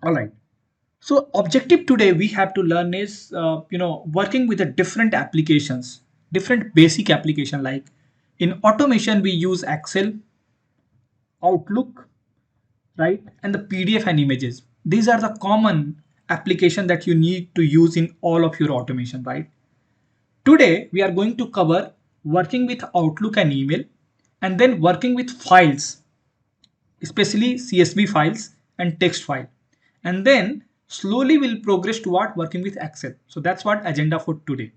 All right. So objective today we have to learn is working with the different applications, different basic application like in automation we use Excel, Outlook, right, and the PDF and images. These are the common application that you need to use in all of your automation, right? Today we are going to cover working with Outlook and email, and then working with files, especially CSV files and text file. And then slowly we'll progress toward working with Excel. So that's what agenda for today.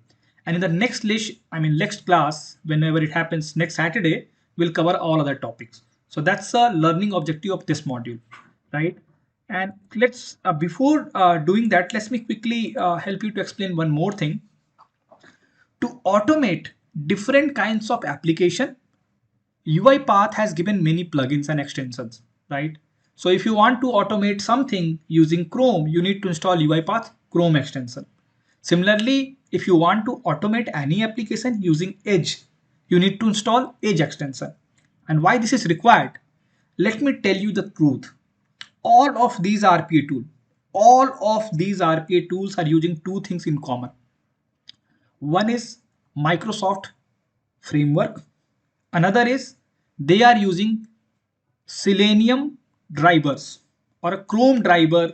And in the next list, next class, whenever it happens next Saturday, we'll cover all other topics. So that's the learning objective of this module, right? And let's before doing that, let me quickly help you to explain one more thing. To automate different kinds of application, UiPath has given many plugins and extensions, right? So if you want to automate something using Chrome, you need to install UiPath Chrome extension. Similarly, if you want to automate any application using Edge, you need to install Edge extension. And why this is required? Let me tell you the truth. All of these RPA tools, all of these RPA tools are using two things in common. One is Microsoft framework. Another is they are using Selenium drivers or a Chrome driver.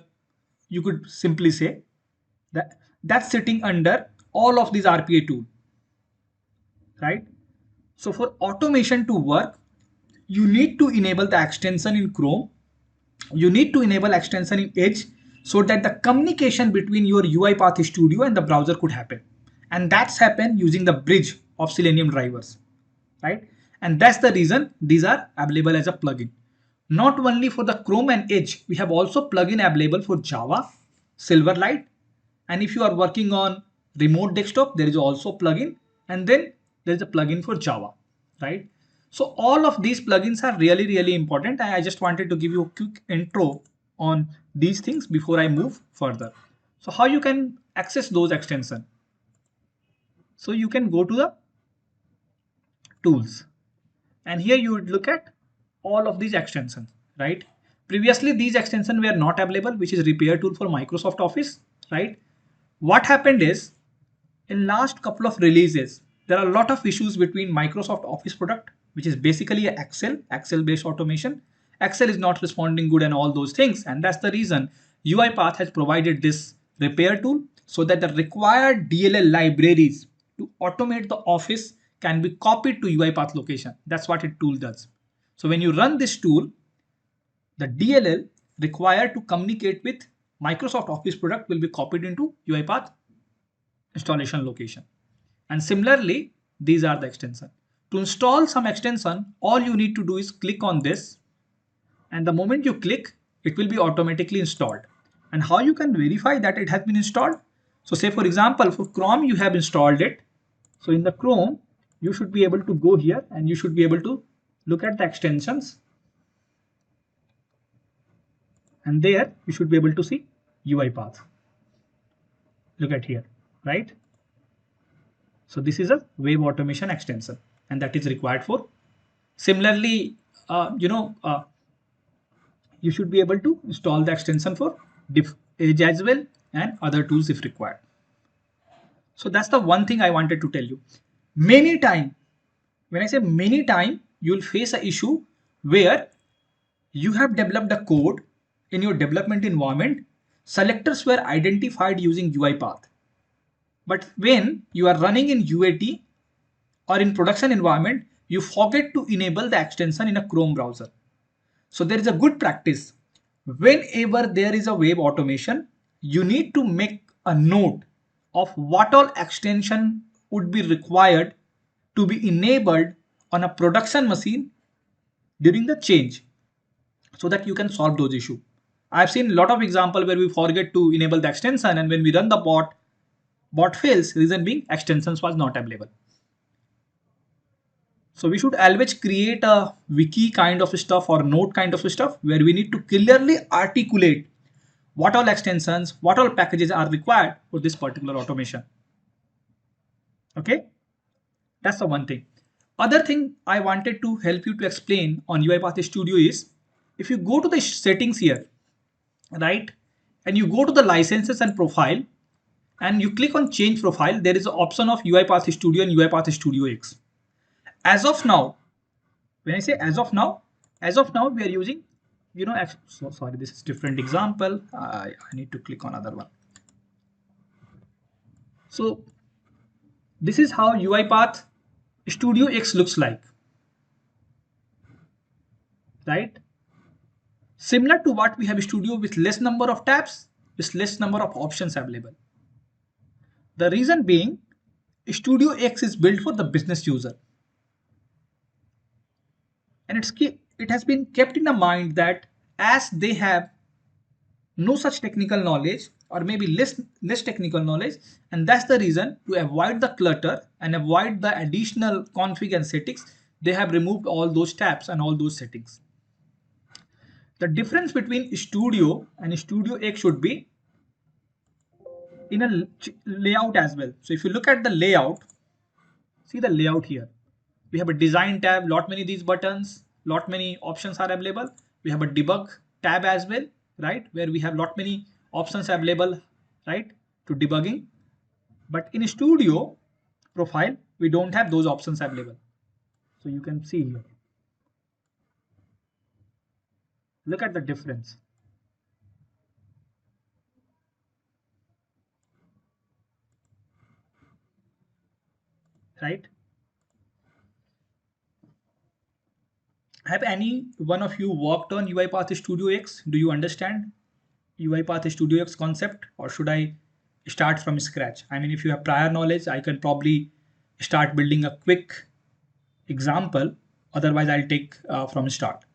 You could simply say that that's sitting under all of these RPA tool, right? So for automation to work, you need to enable the extension in Chrome. You need to enable extension in Edge so that the communication between your UiPath Studio and the browser could happen. And that's happened using the bridge of Selenium drivers, right? And that's the reason these are available as a plugin. Not only for the Chrome and Edge, we have also plugin available for Java, Silverlight, and if you are working on remote desktop, there is also plugin, and then there is a plugin for Java, right? So all of these plugins are really important. I just wanted to give you a quick intro on these things before I move further. So how you can access those extensions? So you can go to the tools, and here you would look at all of these extensions, right? Previously these extensions were not available, which is repair tool for Microsoft Office, right? What happened is in last couple of releases there are a lot of issues between Microsoft Office product, which is basically a Excel based automation. Excel is not responding good and all those things, and that's the reason UiPath has provided this repair tool so that the required DLL libraries to automate the Office can be copied to UiPath location. That's what it tool does. So when you run this tool, the DLL required to communicate with Microsoft Office product will be copied into UiPath installation location. And similarly, these are the extension. To install some extension, all you need to do is click on this, and the moment you click, it will be automatically installed. And how you can verify that it has been installed? So say for example, for Chrome, you have installed it. So in the Chrome, you should be able to go here and you should be able to look at the extensions. And there you should be able to see UiPath. Look at here, right? So this is a web automation extension, and that is required for. Similarly, you should be able to install the extension for Edge as well and other tools if required. So that's the one thing I wanted to tell you. Many time, when I say many time, you will face an issue where you have developed a code in your development environment. Selectors were identified using UiPath. But when you are running in UAT or in production environment, you forget to enable the extension in a Chrome browser. So there is a good practice. Whenever there is a web automation, you need to make a note of what all extension would be required to be enabled on a production machine during the change so that you can solve those issues. I've seen a lot of example where we forget to enable the extension, and when we run the bot fails, reason being extensions was not available. So we should always create a wiki kind of stuff or note kind of stuff where we need to clearly articulate what all extensions, what all packages are required for this particular automation. Okay, that's the one thing. Other thing I wanted to help you to explain on UiPath Studio is if you go to the settings here, right? and you go to the licenses and profile and you click on change profile, there is an option of UiPath Studio and UiPath Studio X. As of now, when I say as of now we are using, so sorry, this is different example. I need to click on other one. So this is how UiPath Studio X looks like, right? Similar to what we have Studio with less number of tabs, with less number of options available. The reason being, Studio X is built for the business user. And it has been kept in the mind that as they have no such technical knowledge or maybe less technical knowledge, and that's the reason to avoid the clutter and avoid the additional config and settings, they have removed all those tabs and all those settings. The difference between Studio and Studio X should be in a layout as well. So if you look at the layout, see the layout here. We have a design tab, lot many these buttons, lot many options are available. We have a debug tab as well, right? Where we have lot many options available, right? To debugging. But in Studio profile, we don't have those options available. So you can see here. Look at the difference. Right? Have any one of you worked on UiPath Studio X? Do you understand UiPath Studio X concept, or should I start from scratch? I mean, if you have prior knowledge, I can probably start building a quick example. Otherwise, I'll take from start.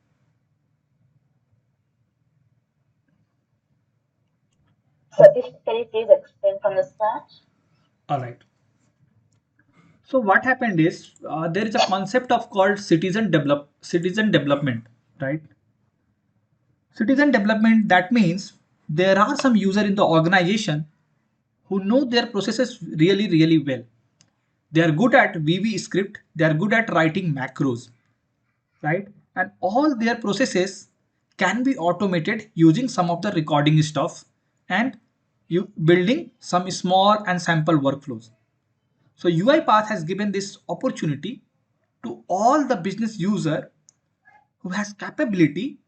Satish, can you please explain from the scratch? All right. So what happened is there is a concept of called citizen development, right? Citizen development, that means there are some user in the organization who know their processes really, really well. They are good at VB script. They are good at writing macros, right? And all their processes can be automated using some of the recording stuff and you building some small and sample workflows. So UiPath has given this opportunity to all the business user who has capability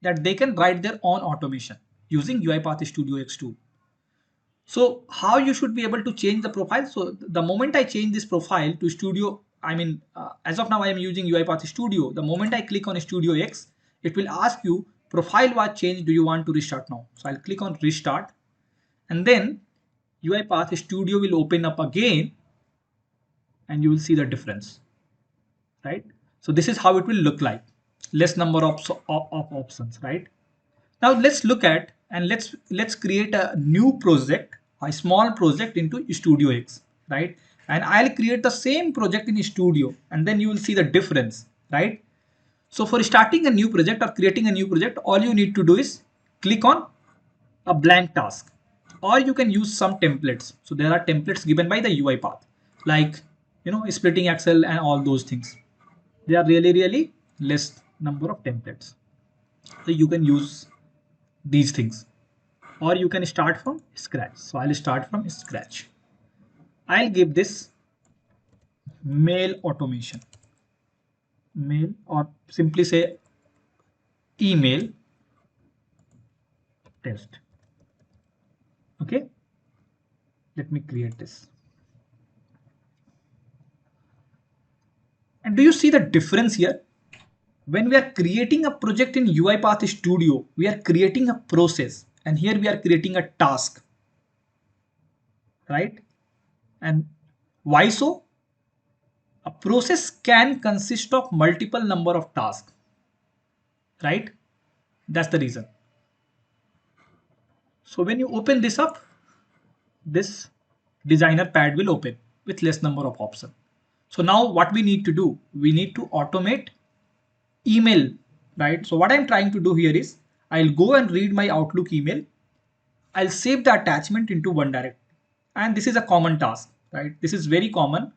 that they can write their own automation using UiPath Studio X tool. So how you should be able to change the profile? So the moment I change this profile to Studio, as of now I am using UiPath Studio. The moment I click on Studio X, it will ask you profile was changed. Do you want to restart now? So I'll click on restart, and then UiPath Studio will open up again, and you will see the difference, right? So this is how it will look like. Less number of options, right? Now let's look at and let's create a new project, a small project into Studio X, right? And I'll create the same project in Studio, and then you will see the difference, right? So for starting a new project or creating a new project, all you need to do is click on a blank task, or you can use some templates. So there are templates given by the UiPath, like splitting Excel and all those things. They are really less number of templates. So you can use these things, or you can start from scratch. So I'll start from scratch. I'll give this mail automation, mail, or simply say email test. Okay, let me create this. And do you see the difference here? When we are creating a project in UiPath Studio, we are creating a process, and here we are creating a task, right? And why so? A process can consist of multiple number of tasks, right? That's the reason. So when you open this up, this designer pad will open with less number of options. So now what we need to do, we need to automate email, right? So what I'm trying to do here is I'll go and read my Outlook email. I'll save the attachment into OneDirect. And this is a common task, right? This is very common.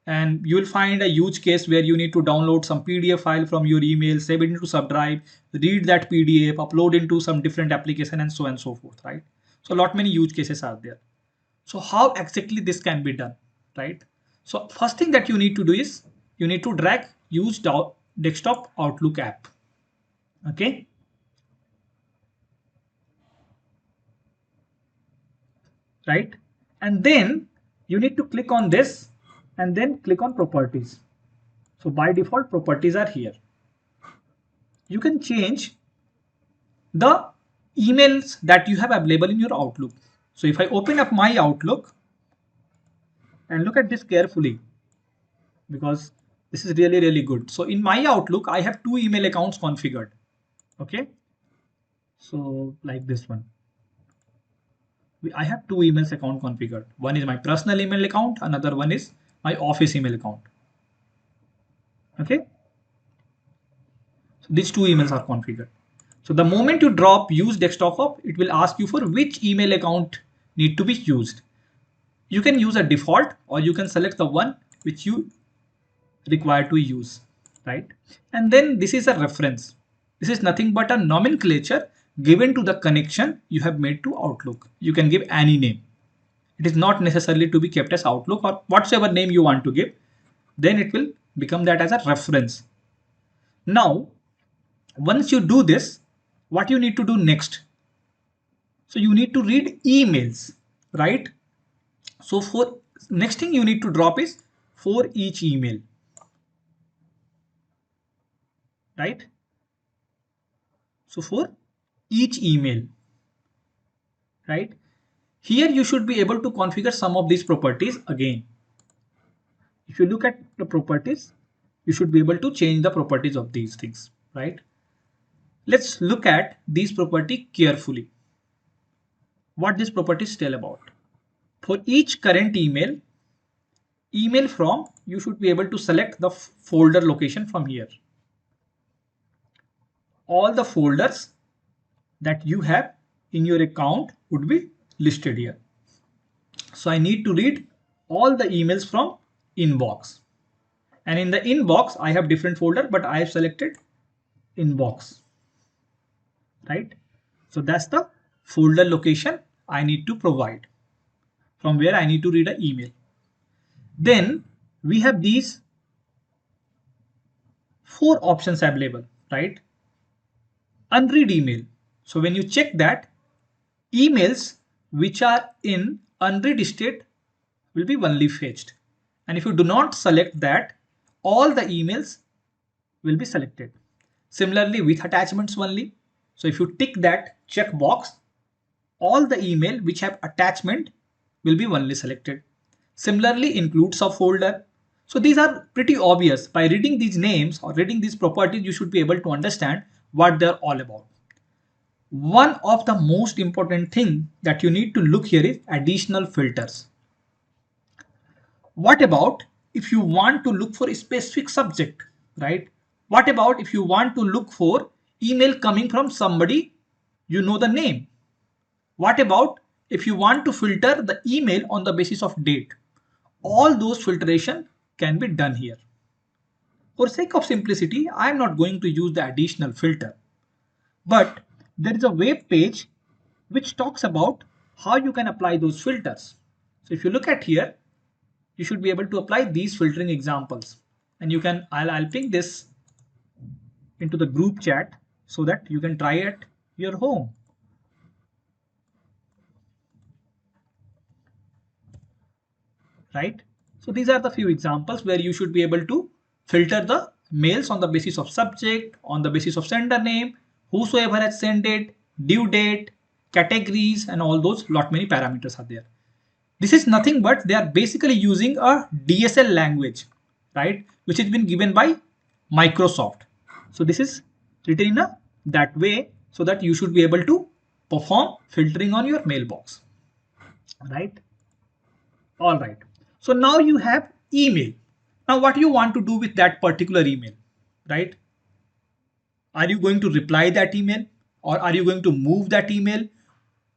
And you will find a huge case where you need to download some PDF file from your email, save it into subdrive, read that PDF, upload into some different application, and so forth, right? So a lot many use cases are there. So how exactly this can be done, right? So first thing that you need to do is you need to drag use desktop Outlook app. Okay. Right. And then you need to click on this and then click on properties. So by default properties are here. You can change the emails that you have available in your Outlook. So if I open up my Outlook and look at this carefully, because this is really, really good. So in my Outlook, I have two email accounts configured. Okay. So like this one, I have two emails account configured. One is my personal email account. Another one is my office email account. Okay. So these two emails are configured. So the moment you drop use desktop up, it will ask you for which email account need to be used. You can use a default or you can select the one which you require to use, right? And then this is a reference. This is nothing but a nomenclature given to the connection you have made to Outlook. You can give any name. It is not necessarily to be kept as Outlook or whatsoever name you want to give. Then it will become that as a reference. Now, once you do this, what you need to do next? So you need to read emails, right? So for next thing you need to drop is for each email, right? So for each email, right? Here you should be able to configure some of these properties again. If you look at the properties, you should be able to change the properties of these things, right? Let's look at these property carefully. What these properties tell about. For each current email from, you should be able to select the folder location from here. All the folders that you have in your account would be listed here. So I need to read all the emails from inbox. And in the inbox, I have different folder, but I have selected inbox, right? So that's the folder location I need to provide from where I need to read an email. Then we have these four options available, right? Unread email. So when you check that, emails which are in unread state will be only fetched. And if you do not select that, all the emails will be selected. Similarly with attachments only. So if you tick that checkbox, all the email which have attachment will be only selected. Similarly include subfolder. So these are pretty obvious. By reading these names or reading these properties, you should be able to understand what they're all about. One of the most important thing that you need to look here is additional filters. What about if you want to look for a specific subject, right? What about if you want to look for email coming from somebody you know the name? What about if you want to filter the email on the basis of date? All those filtration can be done here. For sake of simplicity, I am not going to use the additional filter, but there is a web page which talks about how you can apply those filters. So if you look at here, you should be able to apply these filtering examples, and you can I'll ping this into the group chat so that you can try at your home. Right? So these are the few examples where you should be able to filter the mails on the basis of subject, on the basis of sender name, whosoever has sent it, due date, categories, and all those lot many parameters are there. This is nothing but they are basically using a DSL language, right? Which has been given by Microsoft. So this is written in a that way so that you should be able to perform filtering on your mailbox, right? All right. So now you have email. Now what you want to do with that particular email, right? Are you going to reply that email or are you going to move that email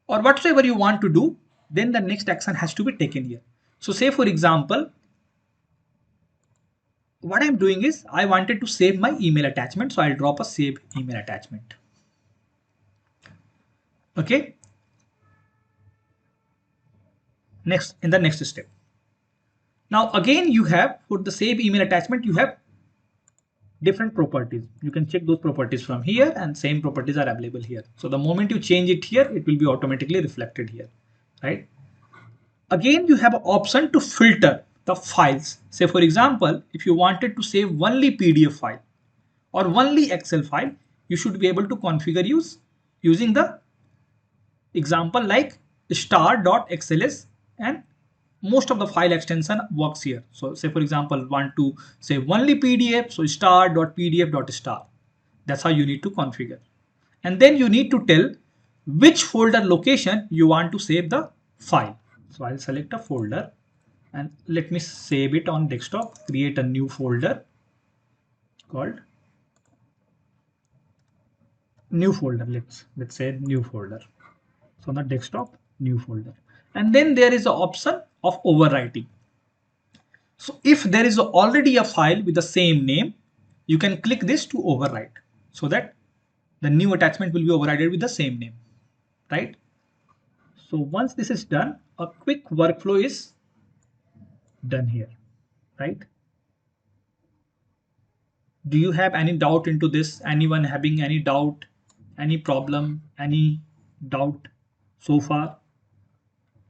or whatsoever you want to do? Then the next action has to be taken here. So say for example, what I'm doing is I wanted to save my email attachment. So I'll drop a save email attachment. Okay. next in the next step. Now again you have for the same email attachment you have different properties. You can check those properties from here and same properties are available here. So the moment you change it here, it will be automatically reflected here, right? Again, you have an option to filter the files. Say for example, if you wanted to save only PDF file or only Excel file, you should be able to configure using the example like star.xls, and most of the file extension works here. So say for example, want to save only PDF, so star.pdf.star. That's how you need to configure. And then you need to tell which folder location you want to save the file. So I'll select a folder and let me save it on desktop, create a new folder called new folder. Let's say new folder. So on the desktop, new folder. And then there is the option of overwriting. So if there is already a file with the same name, you can click this to overwrite so that the new attachment will be overridden with the same name, right? So once this is done, a quick workflow is done here, right? Do you have any doubt into this? Anyone having any doubt, any problem, any doubt so far?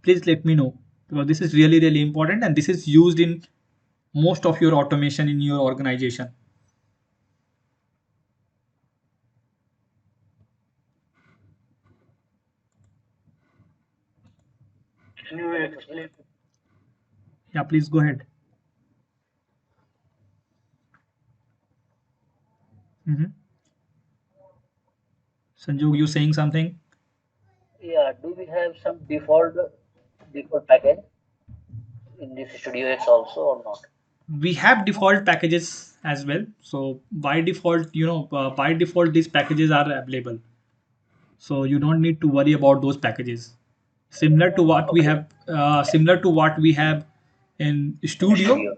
Please let me know, because this is really, really important and this is used in most of your automation in your organization. Can you explain? Yeah, please go ahead. Sanjog, you saying something? Yeah, do we have some default package in this Studio X also or not? We have default packages as well. So by default, by default, these packages are available. So you don't need to worry about those packages. Similar to what we Okay. have, similar to what we have in In Studio. Studio.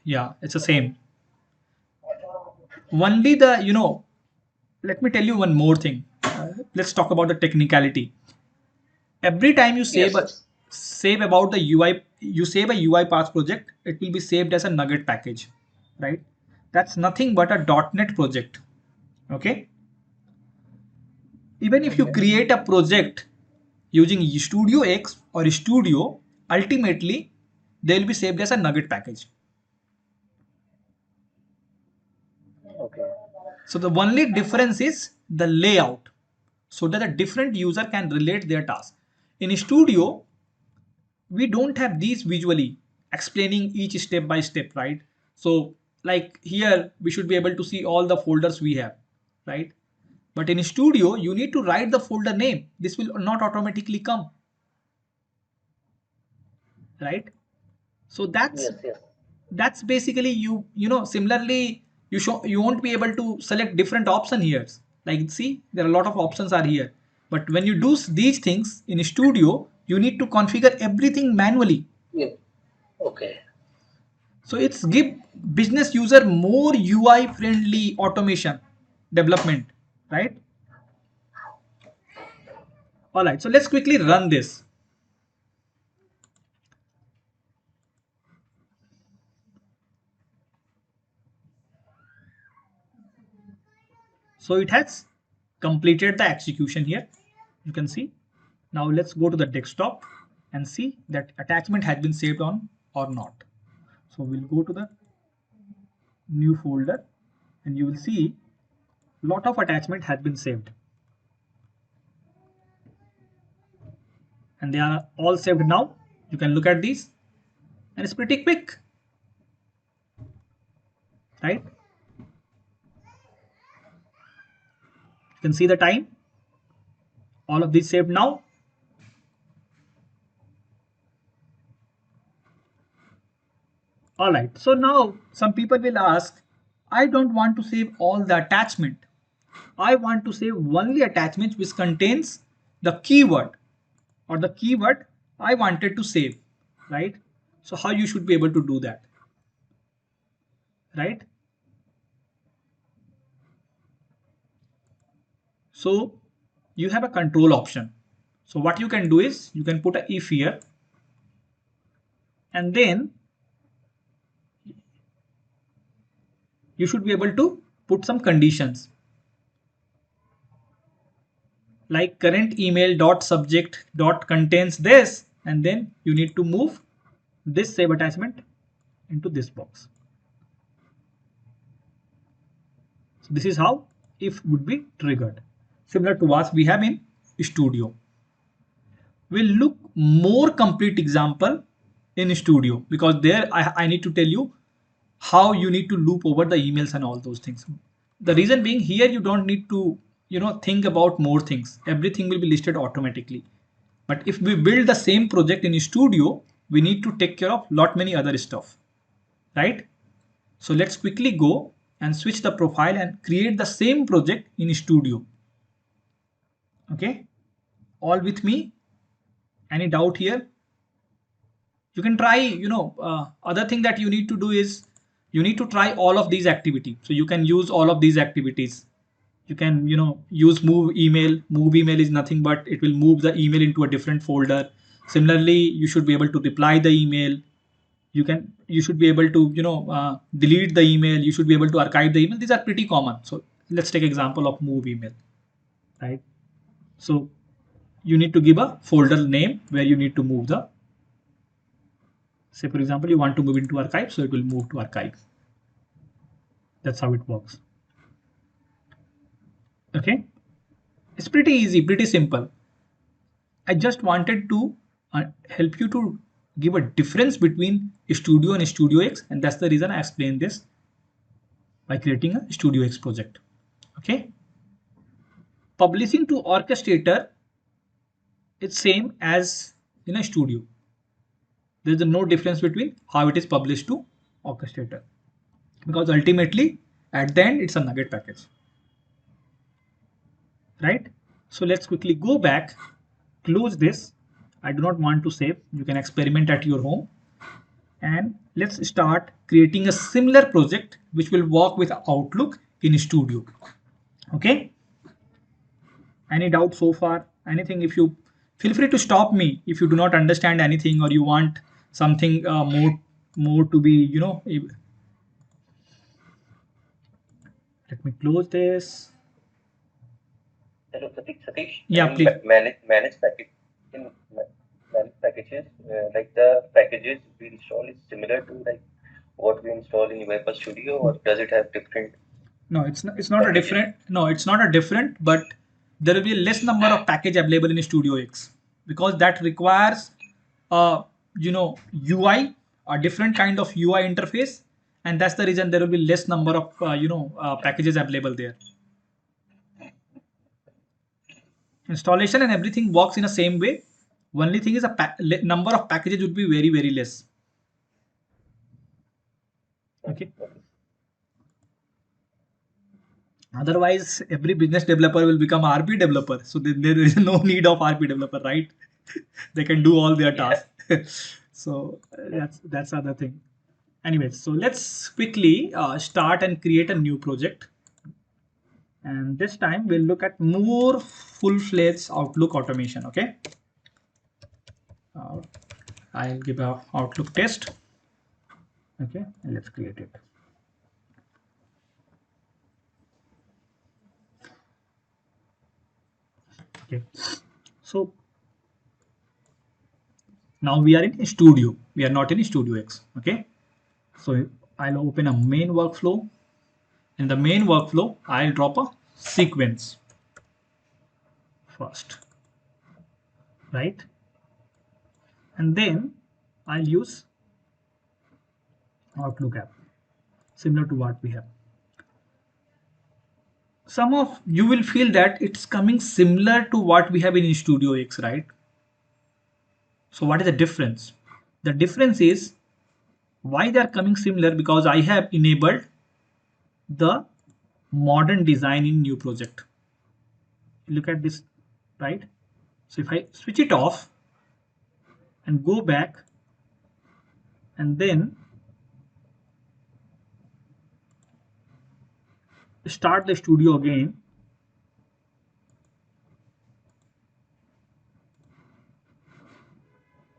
Yeah, it's the same. Only the, let me tell you one more thing. Let's talk about the technicality. Every time you Yes, yes. save about the UI, you save a UI path project, it will be saved as a nugget package, right? That's nothing but a .NET project. Okay. Even if you create a project using Studio X or Studio, ultimately they will be saved as a nugget package. Okay. So the only difference is the layout, so that a different user can relate their task. In Studio, we don't have these visually explaining each step by step, right? So like here, we should be able to see all the folders we have, right? But in Studio, you need to write the folder name. This will not automatically come, right? So Yes, yes. that's basically similarly you won't be able to select different option here. Like see, there are a lot of options are here, but when you do these things in Studio, you need to configure everything manually. Yeah. Okay. So it's give business user more UI friendly automation development, right? All right, so let's quickly run this. So it has completed the execution here. You can see. Now let's go to the desktop and see that attachment has been saved on or not. So we'll go to the new folder and you will see lot of attachment has been saved. And they are all saved now. You can look at these and it's pretty quick, right? You can see the time. All of these saved now. All right, so now some people will ask, I don't want to save all the attachment. I want to save only attachments which contains the keyword or the keyword I wanted to save, right? So how you should be able to do that, right? So you have a control option. So what you can do is you can put a if here and then you should be able to put some conditions like current email dot subject dot contains this, and then you need to move this save attachment into this box. So this is how if would be triggered, similar to what we have in Studio. We'll look more complete example in Studio, because there I need to tell you how you need to loop over the emails and all those things. The reason being, here you don't need to think about more things. Everything will be listed automatically. But if we build the same project in Studio, we need to take care of lot many other stuff, right? So let's quickly go and switch the profile and create the same project in Studio. Okay, all with me? Any doubt here? You can try, other thing that you need to do is you need to try all of these activities. So you can use all of these activities. You can, use move email. Move email is nothing but it will move the email into a different folder. Similarly, you should be able to reply the email. You should be able to, delete the email. You should be able to archive the email. These are pretty common. So let's take example of move email, right? So you need to give a folder name where you need to move the, say for example, you want to move into archive, so it will move to archive. That's how it works. Okay, it's pretty easy, pretty simple. I just wanted to help you to give a difference between Studio and Studio X, and that's the reason I explained this by creating a Studio X project. Okay, publishing to orchestrator, it's same as in a Studio. There's no difference between how it is published to orchestrator, because ultimately at the end it's a nugget package, right? So let's quickly go back, close this. I do not want to save. You can experiment at your home, and let's start creating a similar project which will work with Outlook in Studio. Okay, any doubt so far? Anything? If you feel free to stop me if you do not understand anything or you want something more to be, let me close this. Hello, Satish. Yeah, In please. manage package, in manage packages, like the packages we install is similar to like what we install in Viper Studio, or does it have different No, it's not a packages? different. No, it's not a different, but there will be a less number of package available in Studio X, because that requires UI, a different kind of UI interface, and that's the reason there will be less number of packages available there. Installation and everything works in the same way. Only thing is number of packages would be very, very less. Okay. Otherwise, every business developer will become RP developer. So there is no need of RP developer, right? They can do all their tasks. So that's other thing. Anyways, so let's quickly start and create a new project. And this time we'll look at more full-fledged Outlook automation. Okay. I'll give a Outlook test. Okay, and let's create it. Okay, so now we are in Studio. We are not in Studio X. Okay, so I'll open a main workflow. In the main workflow, I'll drop a sequence first, right? And then I'll use Outlook app, similar to what we have. Some of you will feel that it's coming similar to what we have in Studio X, right? So what is the difference? The difference is why they are coming similar, because I have enabled the modern design in new project. Look at this, right? So if I switch it off and go back and then start the studio again,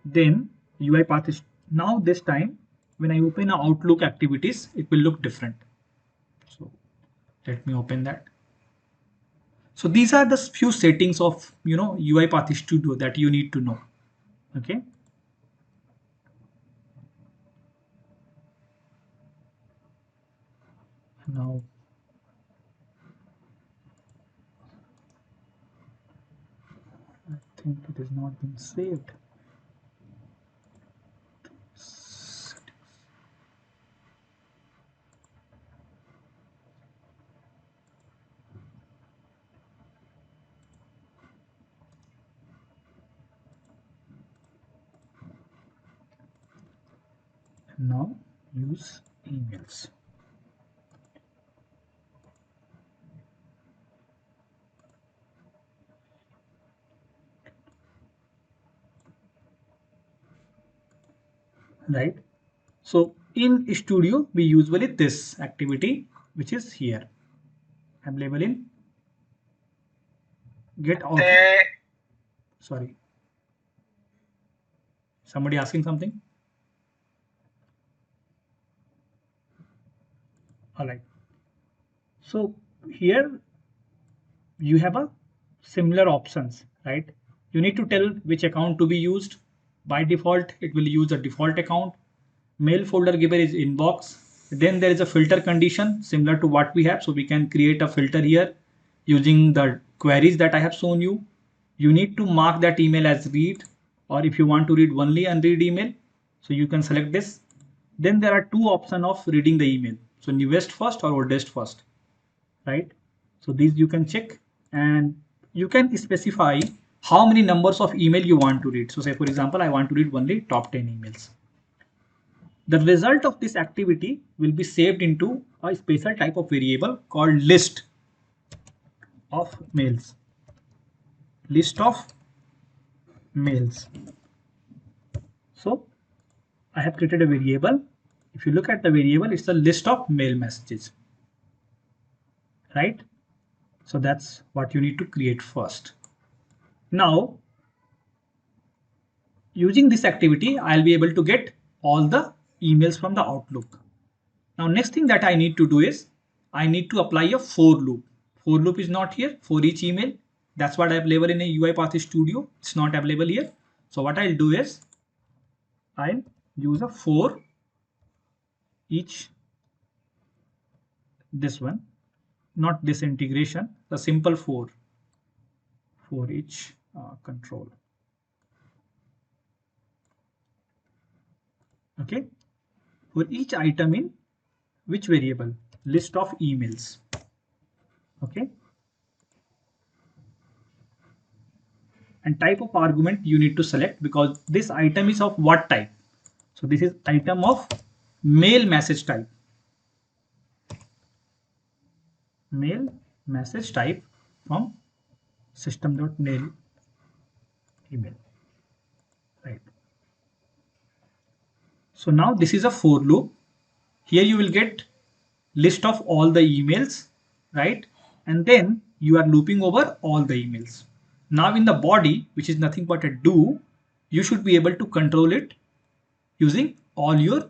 then UI path is Now this time when I open a Outlook activities, it will look different. So let me open that. So these are the few settings of UiPath Studio that you need to know. Okay. Now I think it is not been saved. Now use emails. Right. So in Studio, we usually this activity, which is here. I'm labeling get out. Sorry. Somebody asking something? All right. So here you have a similar options, right? You need to tell which account to be used. By default, it will use a default account. Mail folder giver is inbox. Then there is a filter condition similar to what we have. So we can create a filter here using the queries that I have shown you. You need to mark that email as read, or if you want to read only unread email, so you can select this. Then there are two options of reading the email. So newest first or oldest first, right? So these you can check, and you can specify how many numbers of email you want to read. So say for example, I want to read only top 10 emails. The result of this activity will be saved into a special type of variable called list of mails. List of mails. So I have created a variable. If you look at the variable, it's a list of mail messages, right? So that's what you need to create first. Now, using this activity, I'll be able to get all the emails from the Outlook. Now, next thing that I need to do is I need to apply a for loop. For loop is not here for each email. That's what I've labeled in a UiPath Studio. It's not available here. So what I'll do is I'll use a for each, this one, not this integration, the simple for each control. Okay, for each item in which variable? List of emails. Okay, and type of argument you need to select, because this item is of what type. So this is item of mail message type. Mail message type from system.mail email, right? So now this is a for loop. Here you will get list of all the emails, right? And then you are looping over all the emails. Now in the body, which is nothing but a do, you should be able to control it using all your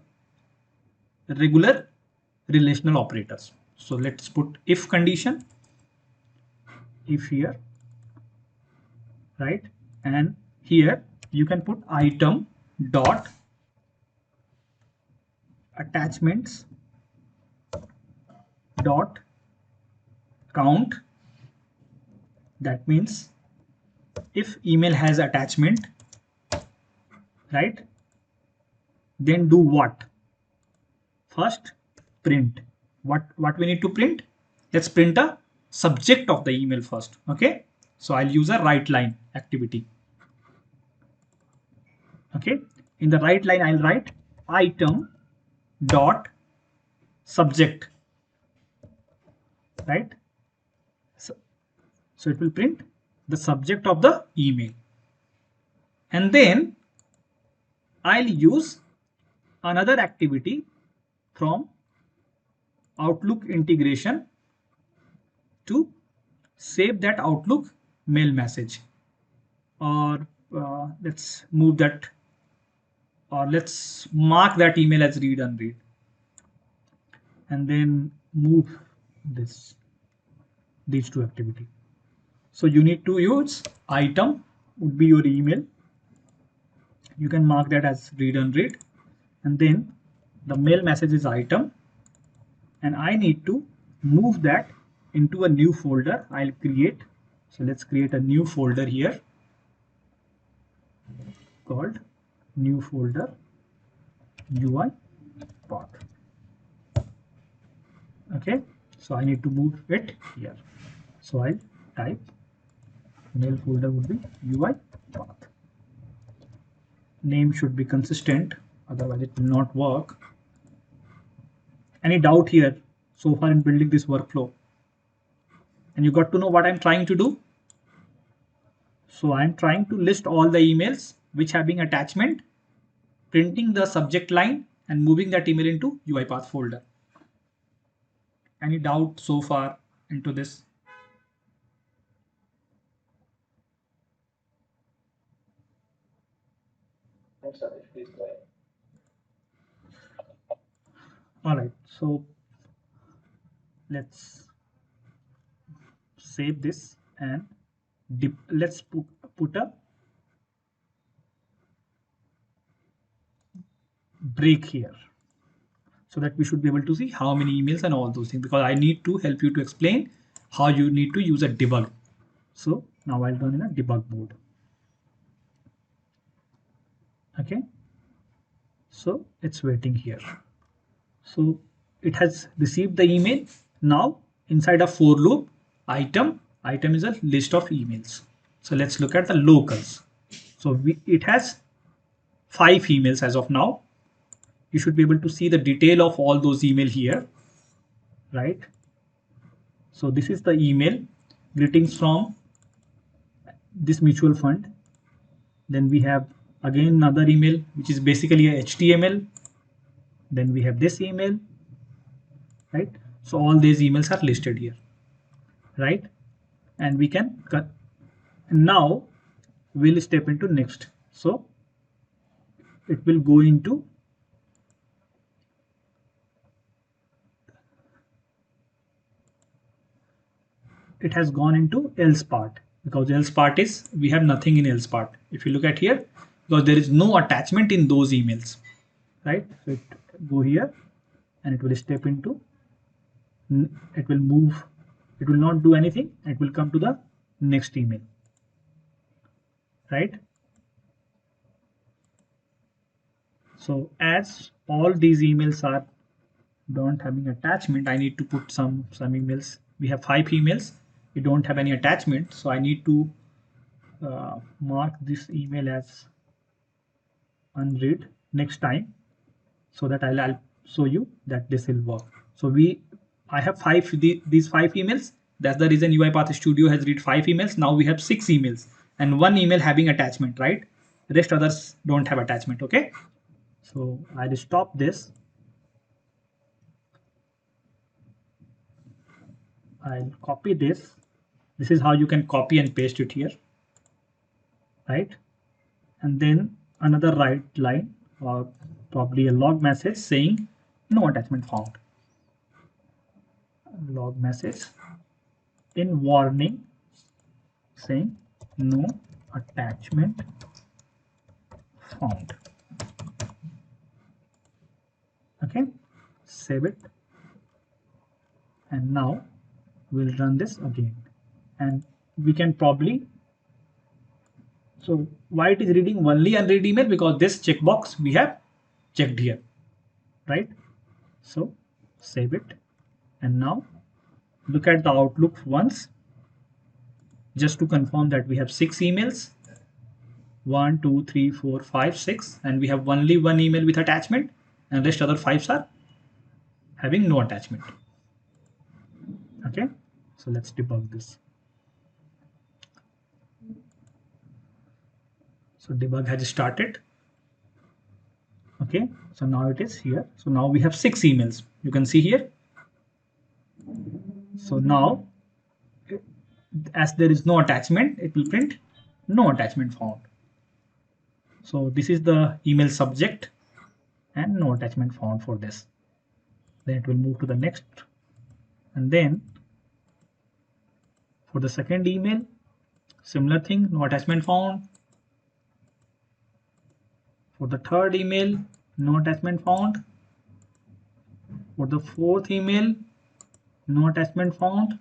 regular relational operators. So let's put if condition, if here, right? And here you can put item dot attachments dot count. That means if email has attachment, right, then do what? First print. What we need to print? Let's print a subject of the email first. Okay, so I'll use a write line activity. Okay, in the write line I'll write item dot subject, right? So it will print the subject of the email, and then I'll use another activity from Outlook integration to save that Outlook mail message, or let's move that or let's mark that email as read unread, and then move these two activity. So you need to use item would be your email. You can mark that as read unread, and then the mail message is item, and I need to move that into a new folder I'll create. So let's create a new folder here called new folder UI path. Okay, so I need to move it here. So I'll type mail folder would be UI path. Name should be consistent, otherwise it will not work. Any doubt here so far in building this workflow? And you got to know what I'm trying to do. So I'm trying to list all the emails which having attachment, printing the subject line and moving that email into UiPath folder. Any doubt so far into this? Yes, sir. Please go ahead. All right, so let's save this and let's put a break here so that we should be able to see how many emails and all those things, because I need to help you to explain how you need to use a debug. So now I'll run in a debug mode. Okay, so it's waiting here. So it has received the email. Now inside a for loop, item is a list of emails. So let's look at the locals. So it has 5 emails as of now. You should be able to see the detail of all those email here, right? So this is the email, greetings from this mutual fund. Then we have again another email which is basically a HTML. Then we have this email, right? So all these emails are listed here, right? And we can cut. Now we'll step into next. So it will go into it has gone into else part, because else part is we have nothing in else part. If you look at here, because there is no attachment in those emails, right? So it go here and it will step into, it will move, it will not do anything, it will come to the next email, right? So as all these emails are don't having attachment, I need to put some emails. We have 5 emails, we don't have any attachment, so I need to mark this email as unread next time, so that I'll show you that this will work. So I have these 5 emails. That's the reason UiPath Studio has read 5 emails. Now we have 6 emails and 1 email having attachment, right? The rest others don't have attachment. Okay, so I'll stop this. I'll copy this. This is how you can copy and paste it here, right? And then another write line or probably a log message saying no attachment found. Log message in warning saying no attachment found. Okay, save it, and now we'll run this again, and we can probably, so why it is reading only unread email? Because this checkbox we have checked here, right? So save it, and now look at the Outlook once, just to confirm that we have 6 emails, 1 2 3 4 5 6, and we have only 1 email with attachment, and rest other 5s are having no attachment. Okay, so let's debug this. So debug has started. Okay, so now it is here. So now we have 6 emails, you can see here. So now as there is no attachment, it will print no attachment found. So this is the email subject, and no attachment found for this. Then it will move to the next, and then for the second email, similar thing, no attachment found. For the third email, no attachment found. For the fourth email, no attachment found.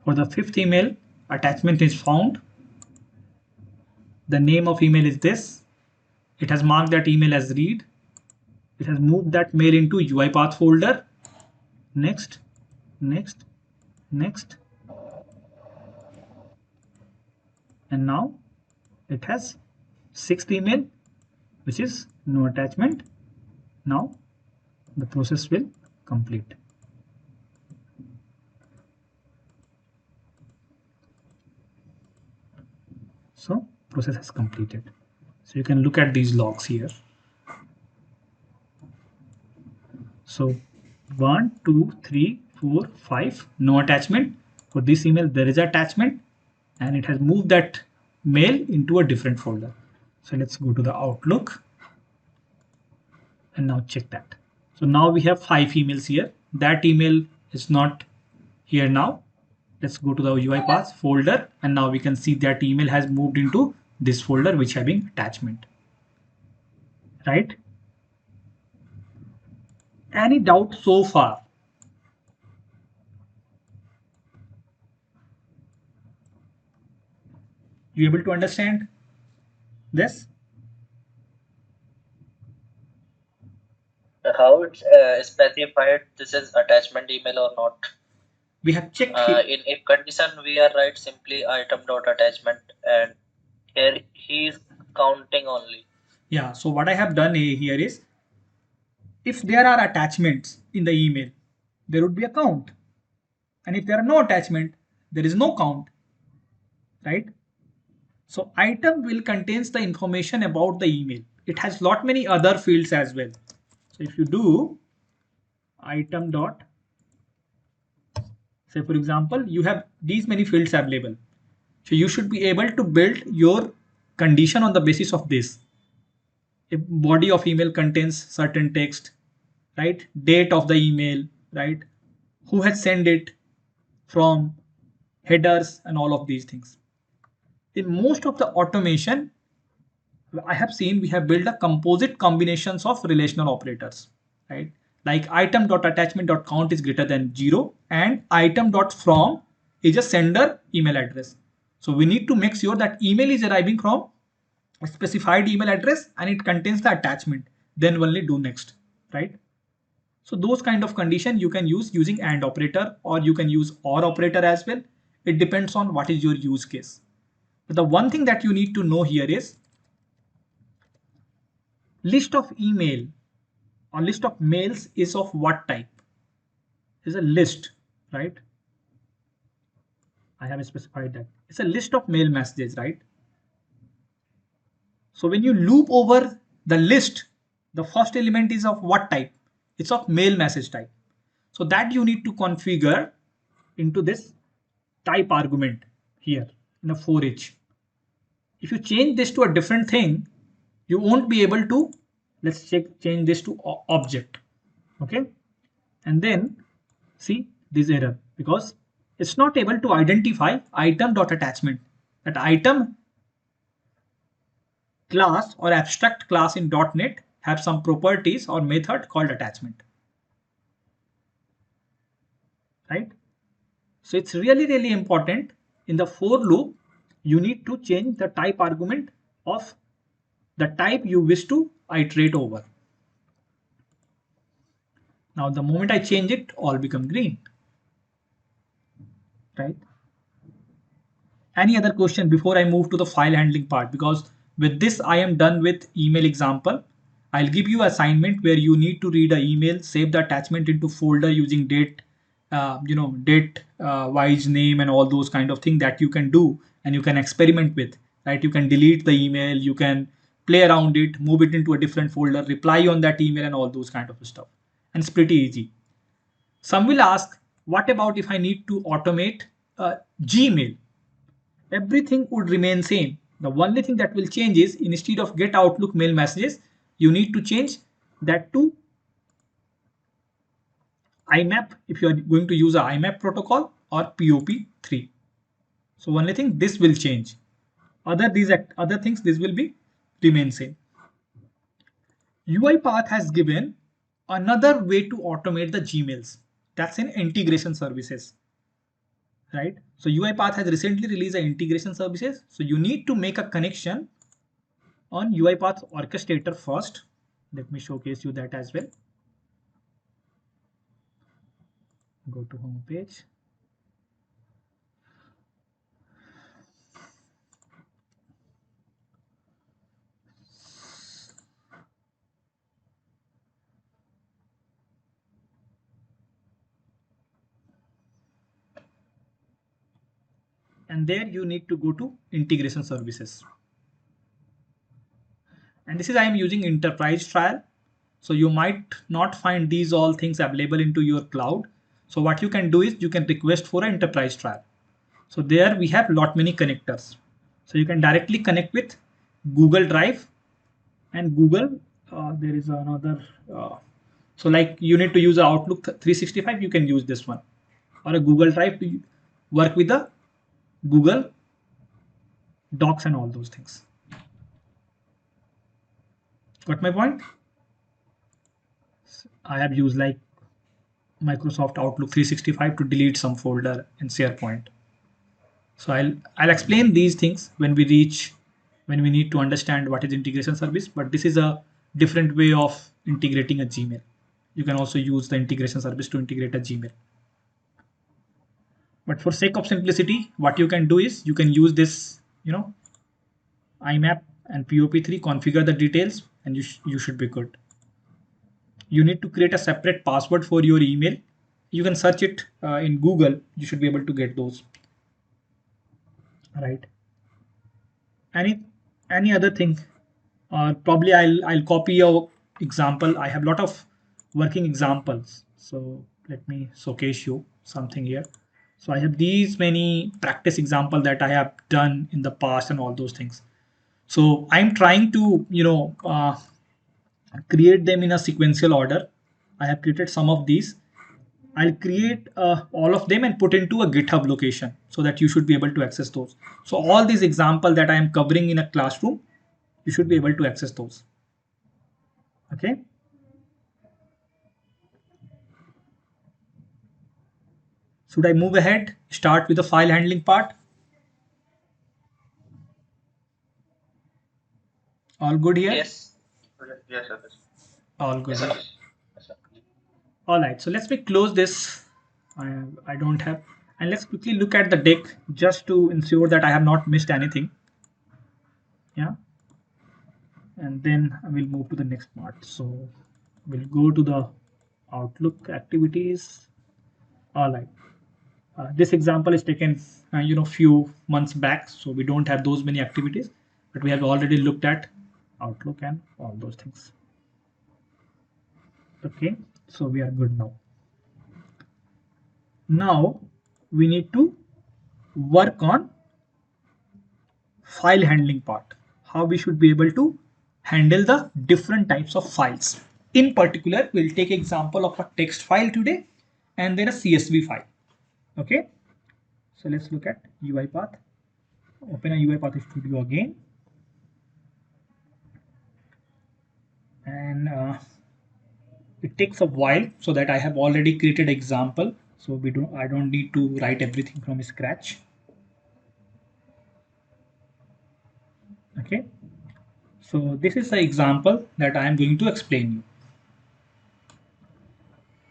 For the fifth email, attachment is found. The name of email is this. It has marked that email as read. It has moved that mail into UiPath folder. Next, next, next. And now it has sixth email, which is no attachment. Now the process will complete. So process has completed. So you can look at these logs here. So 1, 2, 3, 4, 5, no attachment. For this email, there is attachment and it has moved that mail into a different folder. So let's go to the Outlook and now check that. So now we have 5 emails here. That email is not here now. Let's go to the UiPath folder and now we can see that email has moved into this folder which having attachment. Right? Any doubt so far? You able to understand this? How it's specified this is attachment email or not? We have checked in if condition we are write simply item dot attachment, and here he is counting only. Yeah, so what I have done here is, if there are attachments in the email, there would be a count. And if there are no attachment, there is no count, right? So item will contains the information about the email. It has lot many other fields as well. So if you do item dot, say for example, you have these many fields available. So you should be able to build your condition on the basis of this. If body of email contains certain text, right? Date of the email, right? Who has sent it from, headers and all of these things. In most of the automation, I have seen we have built a composite combinations of relational operators, right? Like item.attachment.count is greater than 0 and item.from is a sender email address. So we need to make sure that email is arriving from a specified email address and it contains the attachment. Then only do next, right? So those kind of condition you can use using AND operator, or you can use OR operator as well. It depends on what is your use case. But the one thing that you need to know here is list of email or list of mails is of what type? Is a list, right? I have specified that. It's a list of mail messages, right? So when you loop over the list, the first element is of what type? It's of mail message type. So that you need to configure into this type argument here in a for each. If you change this to a different thing, you won't be able to, let's change this to object. Okay. And then see this error because it's not able to identify item.attachment. That item class or abstract class in .NET have some properties or method called attachment. Right? So it's really important in the for loop, you need to change the type argument of the type you wish to iterate over. Now the moment I change it, all become green. Right? Any other question before I move to the file handling part? Because with this I am done with email example. I'll give you assignment where you need to read an email, save the attachment into folder using date, date wise name and all those kind of things that you can do and you can experiment with, right? You can delete the email, you can play around it, move it into a different folder, reply on that email and all those kind of stuff. And it's pretty easy. Some will ask, what about if I need to automate Gmail? Everything would remain same, The only thing that will change is instead of get Outlook mail messages, you need to change that to IMAP if you are going to use a IMAP protocol or POP3. So only thing this will change. Other things this will be remain same. UiPath has given another way to automate the Gmails. That's in integration services, right? So UiPath has recently released the integration services. So you need to make a connection on UiPath orchestrator first. Let me showcase you that as well. Go to home page. And there you need to go to integration services. And this is I am using enterprise trial. So you might not find these all things available into your cloud. So what you can do is you can request for an enterprise trial. So there we have lot many connectors. So you can directly connect with Google Drive and Google. There is another. So like you need to use Outlook 365, you can use this one, or a Google Drive to work with the Google Docs and all those things. Got my point? I have used like Microsoft Outlook 365 to delete some folder in SharePoint. So I'll explain these things when we need to understand what is integration service, but this is a different way of integrating a Gmail. You can also use the integration service to integrate a Gmail. But for sake of simplicity, what you can do is you can use this, IMAP and POP3, configure the details, and you should be good. You need to create a separate password for your email. You can search it in Google. You should be able to get those. Right. Any other thing? Probably I'll copy your example. I have a lot of working examples. So let me showcase you something here. So I have these many practice examples that I have done in the past and all those things. So I'm trying to, create them in a sequential order. I have created some of these. I'll create all of them and put into a GitHub location so that you should be able to access those. So all these examples that I am covering in a classroom, you should be able to access those. Okay. Should I move ahead? Start with the file handling part. All good here? Yes. Yes, sir. All good. Yes, sir. Yes, sir. All right. So let's close this. I don't have. And let's quickly look at the deck just to ensure that I have not missed anything. Yeah. And then I will move to the next part. So we'll go to the Outlook activities. All right. This example is taken, few months back, so we don't have those many activities, but we have already looked at Outlook and all those things. Okay, so we are good now. Now we need to work on file handling part. How we should be able to handle the different types of files. In particular, we'll take example of a text file today and then a CSV file. Okay, so let's look at UiPath. Open a UiPath Studio again, and it takes a while so that I have already created example. So I don't need to write everything from scratch. Okay, so this is the example that I am going to explain you.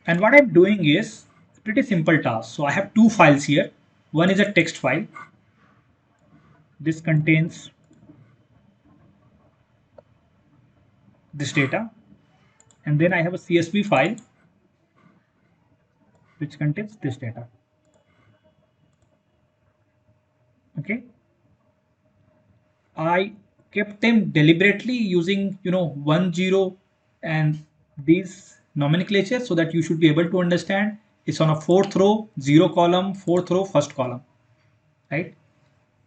And what I'm doing is pretty simple task. So I have two files here. One is a text file. This contains this data. And then I have a CSV file which contains this data. Okay. I kept them deliberately using 1 0 and these nomenclature so that you should be able to understand it's on a 4th row, 0 column, 4th row, 1st column, right?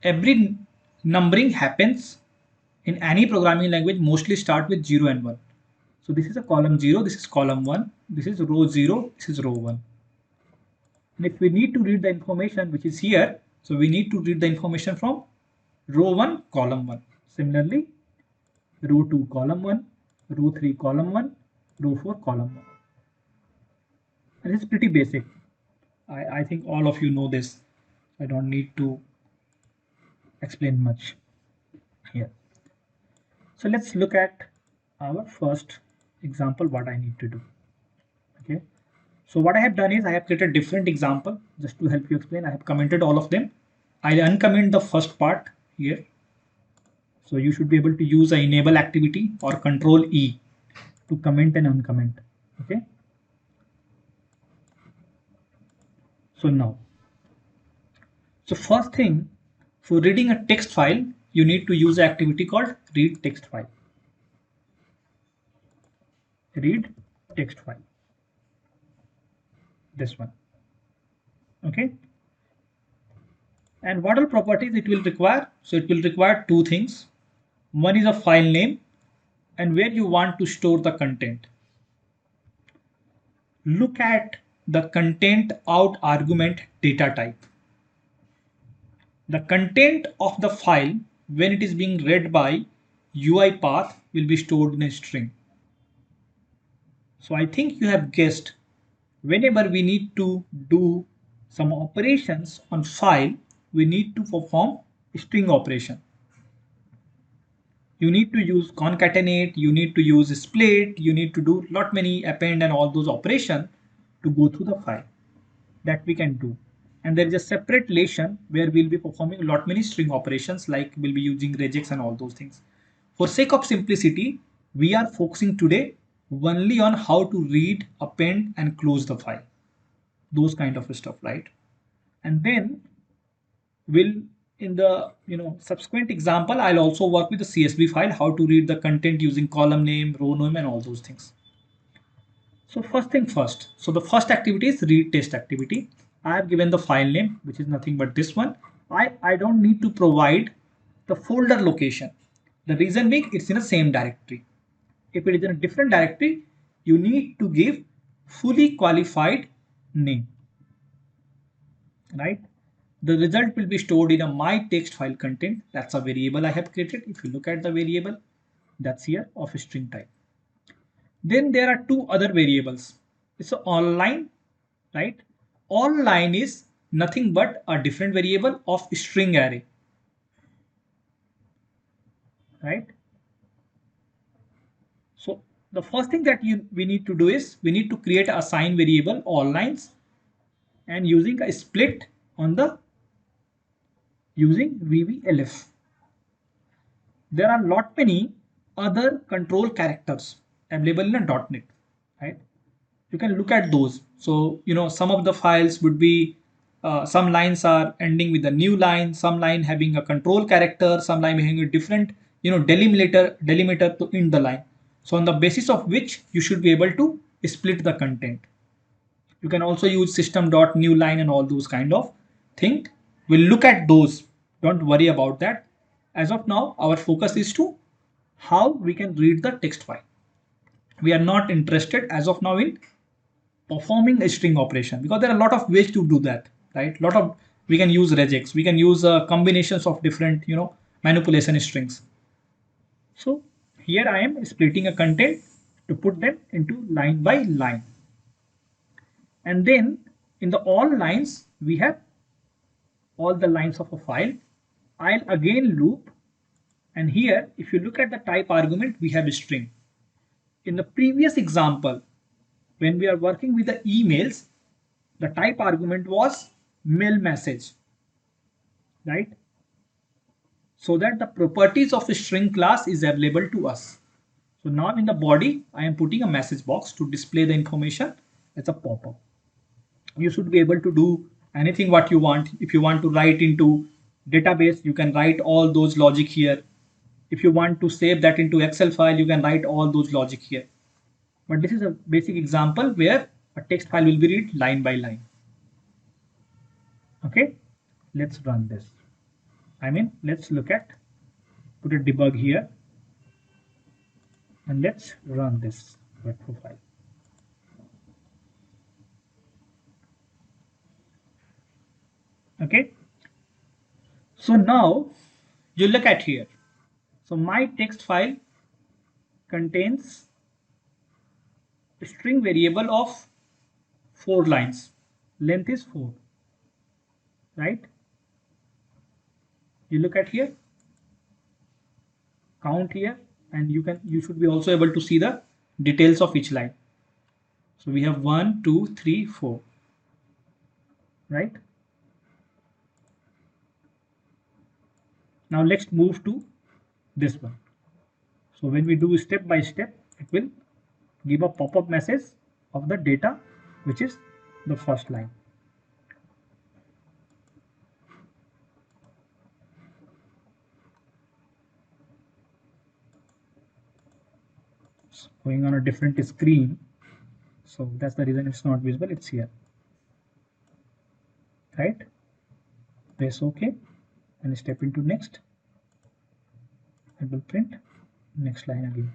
Every numbering happens in any programming language mostly start with 0 and 1. So this is a column 0, this is column 1, this is row 0, this is row 1. And if we need to read the information which is here, so we need to read the information from row 1, column 1. Similarly, row 2, column 1, row 3, column 1, row 4, column 1. And it's pretty basic. I think all of you know this. I don't need to explain much here. So let's look at our first example, what I need to do. Okay. So what I have done is I have created a different example just to help you explain. I have commented all of them. I'll uncomment the first part here. So you should be able to use a enable activity or control E to comment and uncomment. Okay. So now, so first thing, for reading a text file, you need to use an activity called read text file. Read text file. This one. Okay. And what all properties it will require? So it will require two things. One is a file name and where you want to store the content. Look at the content out argument data type. The content of the file when it is being read by UiPath will be stored in a string. So I think you have guessed, whenever we need to do some operations on file, we need to perform string operation. You need to use concatenate, you need to use split, you need to do lot many append and all those operations to go through the file. That we can do. And there is a separate lesson where we'll be performing a lot many string operations, like we'll be using regex and all those things. For sake of simplicity, we are focusing today only on how to read, append and close the file. Those kind of stuff, right? And then we'll, in the subsequent example, I'll also work with the CSV file, how to read the content using column name, row name and all those things. So first thing first, so the first activity is read test activity. I have given the file name, which is nothing but this one. I don't need to provide the folder location. The reason being, it's in the same directory. If it is in a different directory, you need to give fully qualified name, right? The result will be stored in a my text file content. That's a variable I have created. If you look at the variable, that's here of a string type. Then there are two other variables. It's a online, right? Online is nothing but a different variable of string array, right? So the first thing that we need to do is we need to create a assign variable all lines and using a split on the using VVLF. There are lot many other control characters available in a .NET, right? You can look at those. So some of the files would be some lines are ending with a new line, some line having a control character, some line having a different delimiter to end the line. So on the basis of which you should be able to split the content. You can also use system.newline and all those kind of thing. We'll look at those. Don't worry about that. As of now, our focus is to how we can read the text file. We are not interested as of now in performing a string operation because there are a lot of ways to do that, right? We can use regex, we can use combinations of different manipulation strings. So here I am splitting a content to put them into line by line, and then in the all lines we have all the lines of a file. I'll again loop, and here if you look at the type argument, we have a string. In the previous example, when we are working with the emails, the type argument was mail message, right? So that the properties of a string class is available to us. So now in the body, I am putting a message box to display the information as a pop-up. You should be able to do anything what you want. If you want to write into database, you can write all those logic here. If you want to save that into Excel file, you can write all those logic here. But this is a basic example where a text file will be read line by line. Okay, let's run this. let's look at, put a debug here, and let's run this web profile. Okay, so now you look at here. So my text file contains a string variable of 4 lines. Length is 4, right? You look at here, count here, and you should be also able to see the details of each line. So we have 1, 2, 3, 4, right? Now let's move to this one. So when we do step by step, it will give a pop-up message of the data, which is the first line. It's going on a different screen, so that's the reason it's not visible. It's here, right? Press OK and step into next. It will print next line again,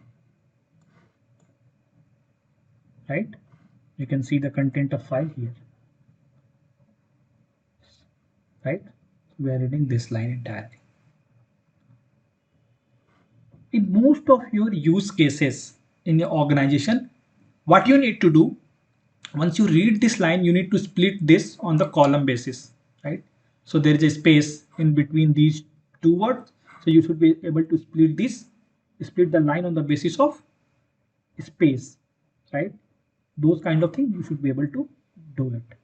right? You can see the content of file here, right? We are reading this line entirely. In most of your use cases in your organization, what you need to do, once you read this line, you need to split this on the column basis, right? So there is a space in between these two words, so you should be able to split the line on the basis of space, right? Those kind of things you should be able to do it.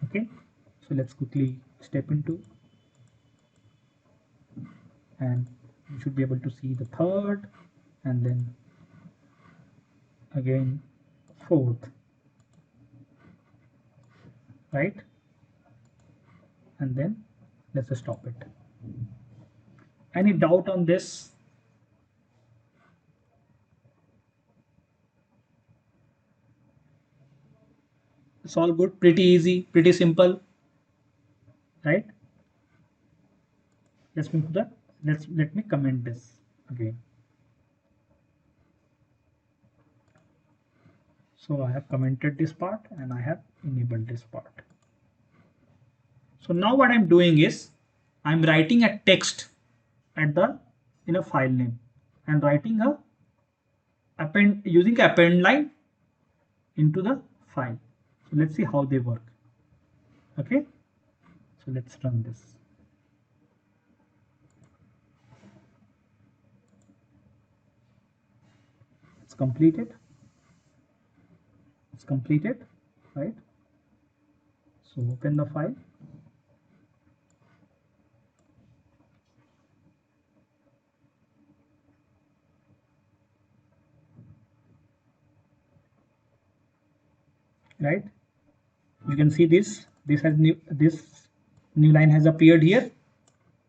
Okay, so let's quickly step into, and you should be able to see the third, and then again fourth, right? And then let's stop it. Any doubt on this? It's all good, pretty easy, pretty simple, right? Let's move to the, let me comment this again. So I have commented this part and I have enabled this part. So now what I'm doing is I'm writing a text at the in a file name and writing a append, using append line into the file. So let's see how they work. Okay, so let's run this. It's completed. It's completed, right? So open the file. Right, you can see this new line has appeared here,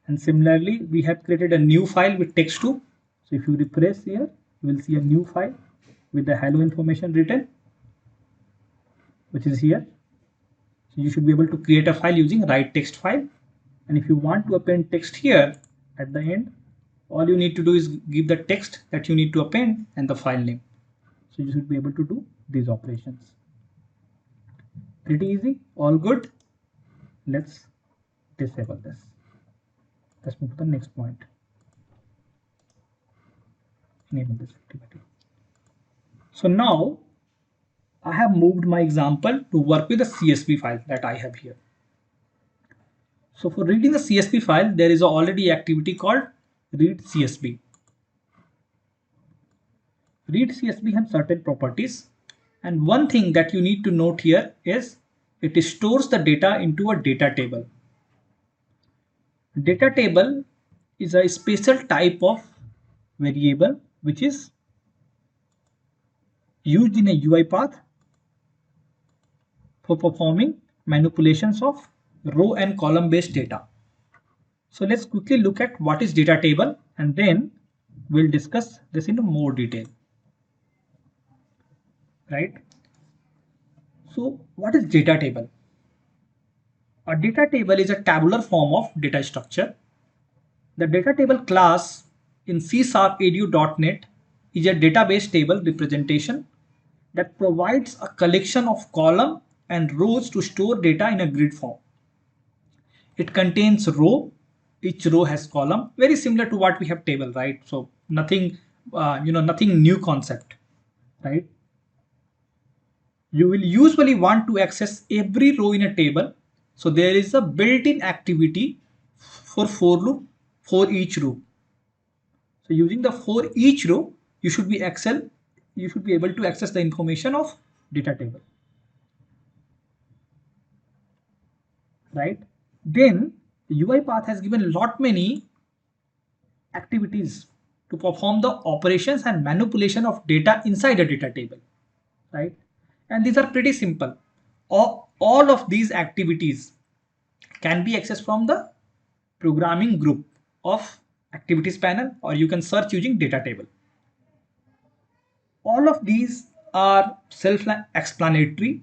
and similarly we have created a new file with text too. So if you refresh here, you will see a new file with the hello information written, which is here. So you should be able to create a file using write text file, and if you want to append text here at the end, all you need to do is give the text that you need to append and the file name. So you should be able to do these operations. Pretty easy, all good. Let's disable this. Let's move to the next point. Enable this activity. So now I have moved my example to work with the CSV file that I have here. So for reading the CSV file, there is already activity called read CSV. Read CSV has certain properties, and one thing that you need to note here is it stores the data into a data table. Data table is a special type of variable which is used in a UiPath for performing manipulations of row and column based data. So let's quickly look at what is data table, and then we'll discuss this in more detail. Right? So what is data table? A data table is a tabular form of data structure The data table class in C#edu.net is a database table representation that provides a collection of columns and rows to store data in a grid form. It contains row, each row has column, very similar to what we have table, right? So nothing, nothing new concept, right? You will usually want to access every row in a table. So there is a built-in activity for loop for each row. So using the for each row, you should be able to access the information of data table, right? Then UiPath has given lot many activities to perform the operations and manipulation of data inside a data table, right? And these are pretty simple. All of these activities can be accessed from the programming group of activities panel, or you can search using data table. All of these are self-explanatory,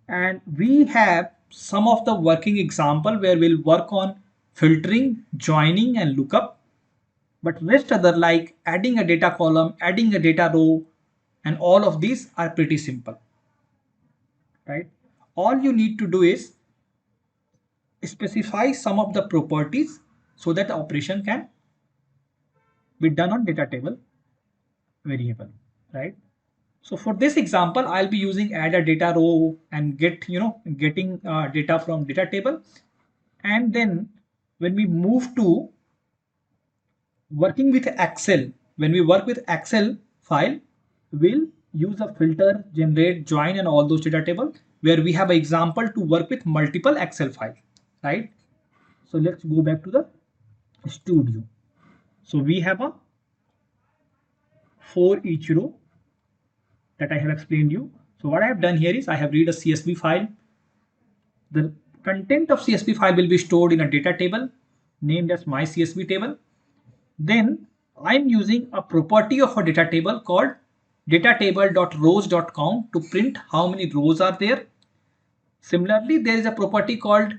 and we have some of the working example where we'll work on filtering, joining and lookup. But rest other like adding a data column, adding a data row, and all of these are pretty simple, right? All you need to do is specify some of the properties so that the operation can be done on data table variable, right? So for this example, I'll be using add a data row and getting data from data table. And then when we move to working with Excel, when we work with Excel file, we'll use a filter, generate, join, and all those data table where we have an example to work with multiple Excel file, right? So let's go back to the studio. So we have a for each row that I have explained you. So what I have done here is I have read a CSV file. The content of CSV file will be stored in a data table named as my CSV table. Then I'm using a property of a data table called datatable.rows.count to print how many rows are there. Similarly, there is a property called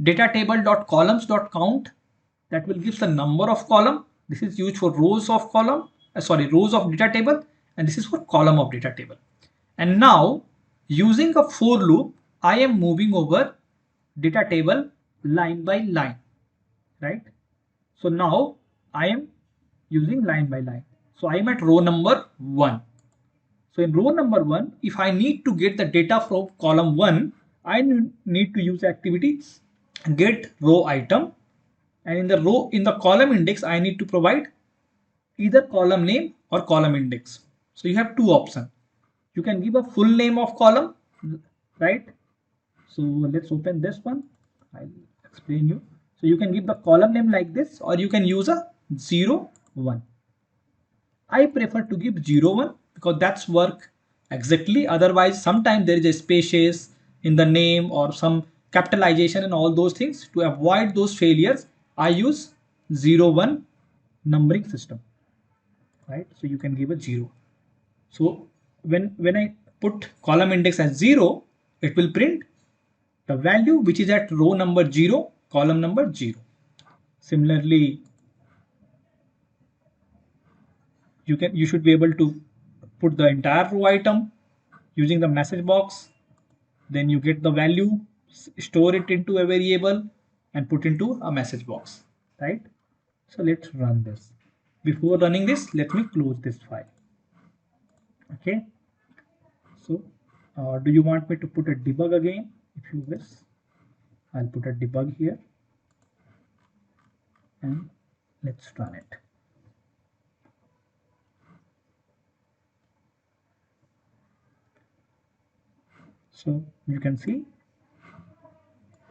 datatable.columns.count that will give the number of column. This is used for rows of rows of data table, and this is for column of data table. And now using a for loop, I am moving over data table line by line, right? So now I am using line by line. So I am at row number 1. So in row number 1, if I need to get the data from column 1, I need to use activity get row item, and in the column index I need to provide either column name or column index. So you have two options. You can give a full name of column, right? So let's open this one. I'll explain you. So you can give the column name like this, or you can use a 0, 1. I prefer to give 0, 1 because that's work exactly. Otherwise, sometimes there is a spaces in the name or some capitalization and all those things. To avoid those failures, I use 0, 1 numbering system, right? So you can give a 0. So when I put column index as 0, it will print the value which is at row number 0, column number 0. Similarly, you should be able to put the entire row item using the message box. Then you get the value, store it into a variable and put into a message box, right? So let's run this. Before running this, let me close this file. Okay. So do you want me to put a debug again? If you wish, I'll put a debug here and let's run it. So you can see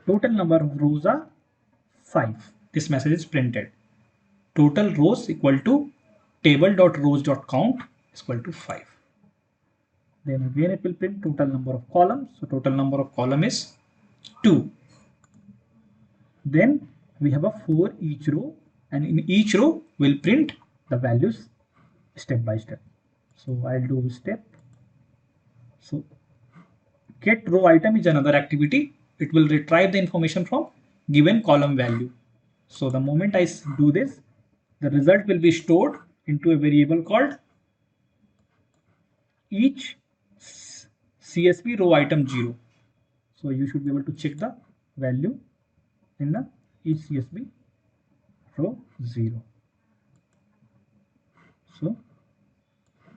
total number of rows are 5. This message is printed. Total rows equal to table.rows.count is equal to 5. Then again it will print total number of columns. So total number of column is 2. Then we have a for each row, and in each row we'll print the values step by step. So I'll do step. So get row item is another activity. It will retrieve the information from given column value. So the moment I do this, the result will be stored into a variable called each CSV row item 0. So you should be able to check the value in the each CSV row 0. So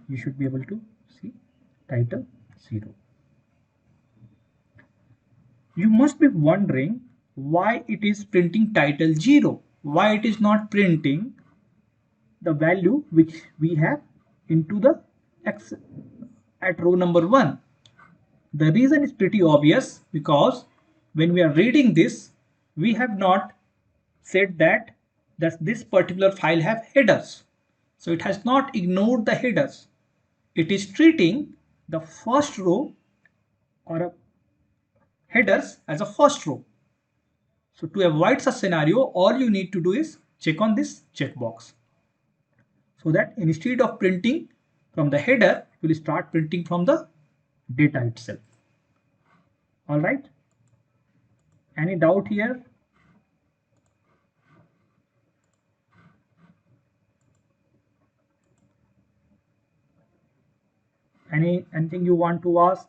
you should be able to see title 0. You must be wondering why it is printing title 0, why it is not printing the value which we have into the X at row number 1. The reason is pretty obvious, because when we are reading this, we have not said that this particular file have headers. So it has not ignored the headers. It is treating the first row or a headers as a first row. So to avoid such scenario, all you need to do is check on this checkbox, so that instead of printing from the header, you will start printing from the data itself. All right. Any doubt here? Anything you want to ask,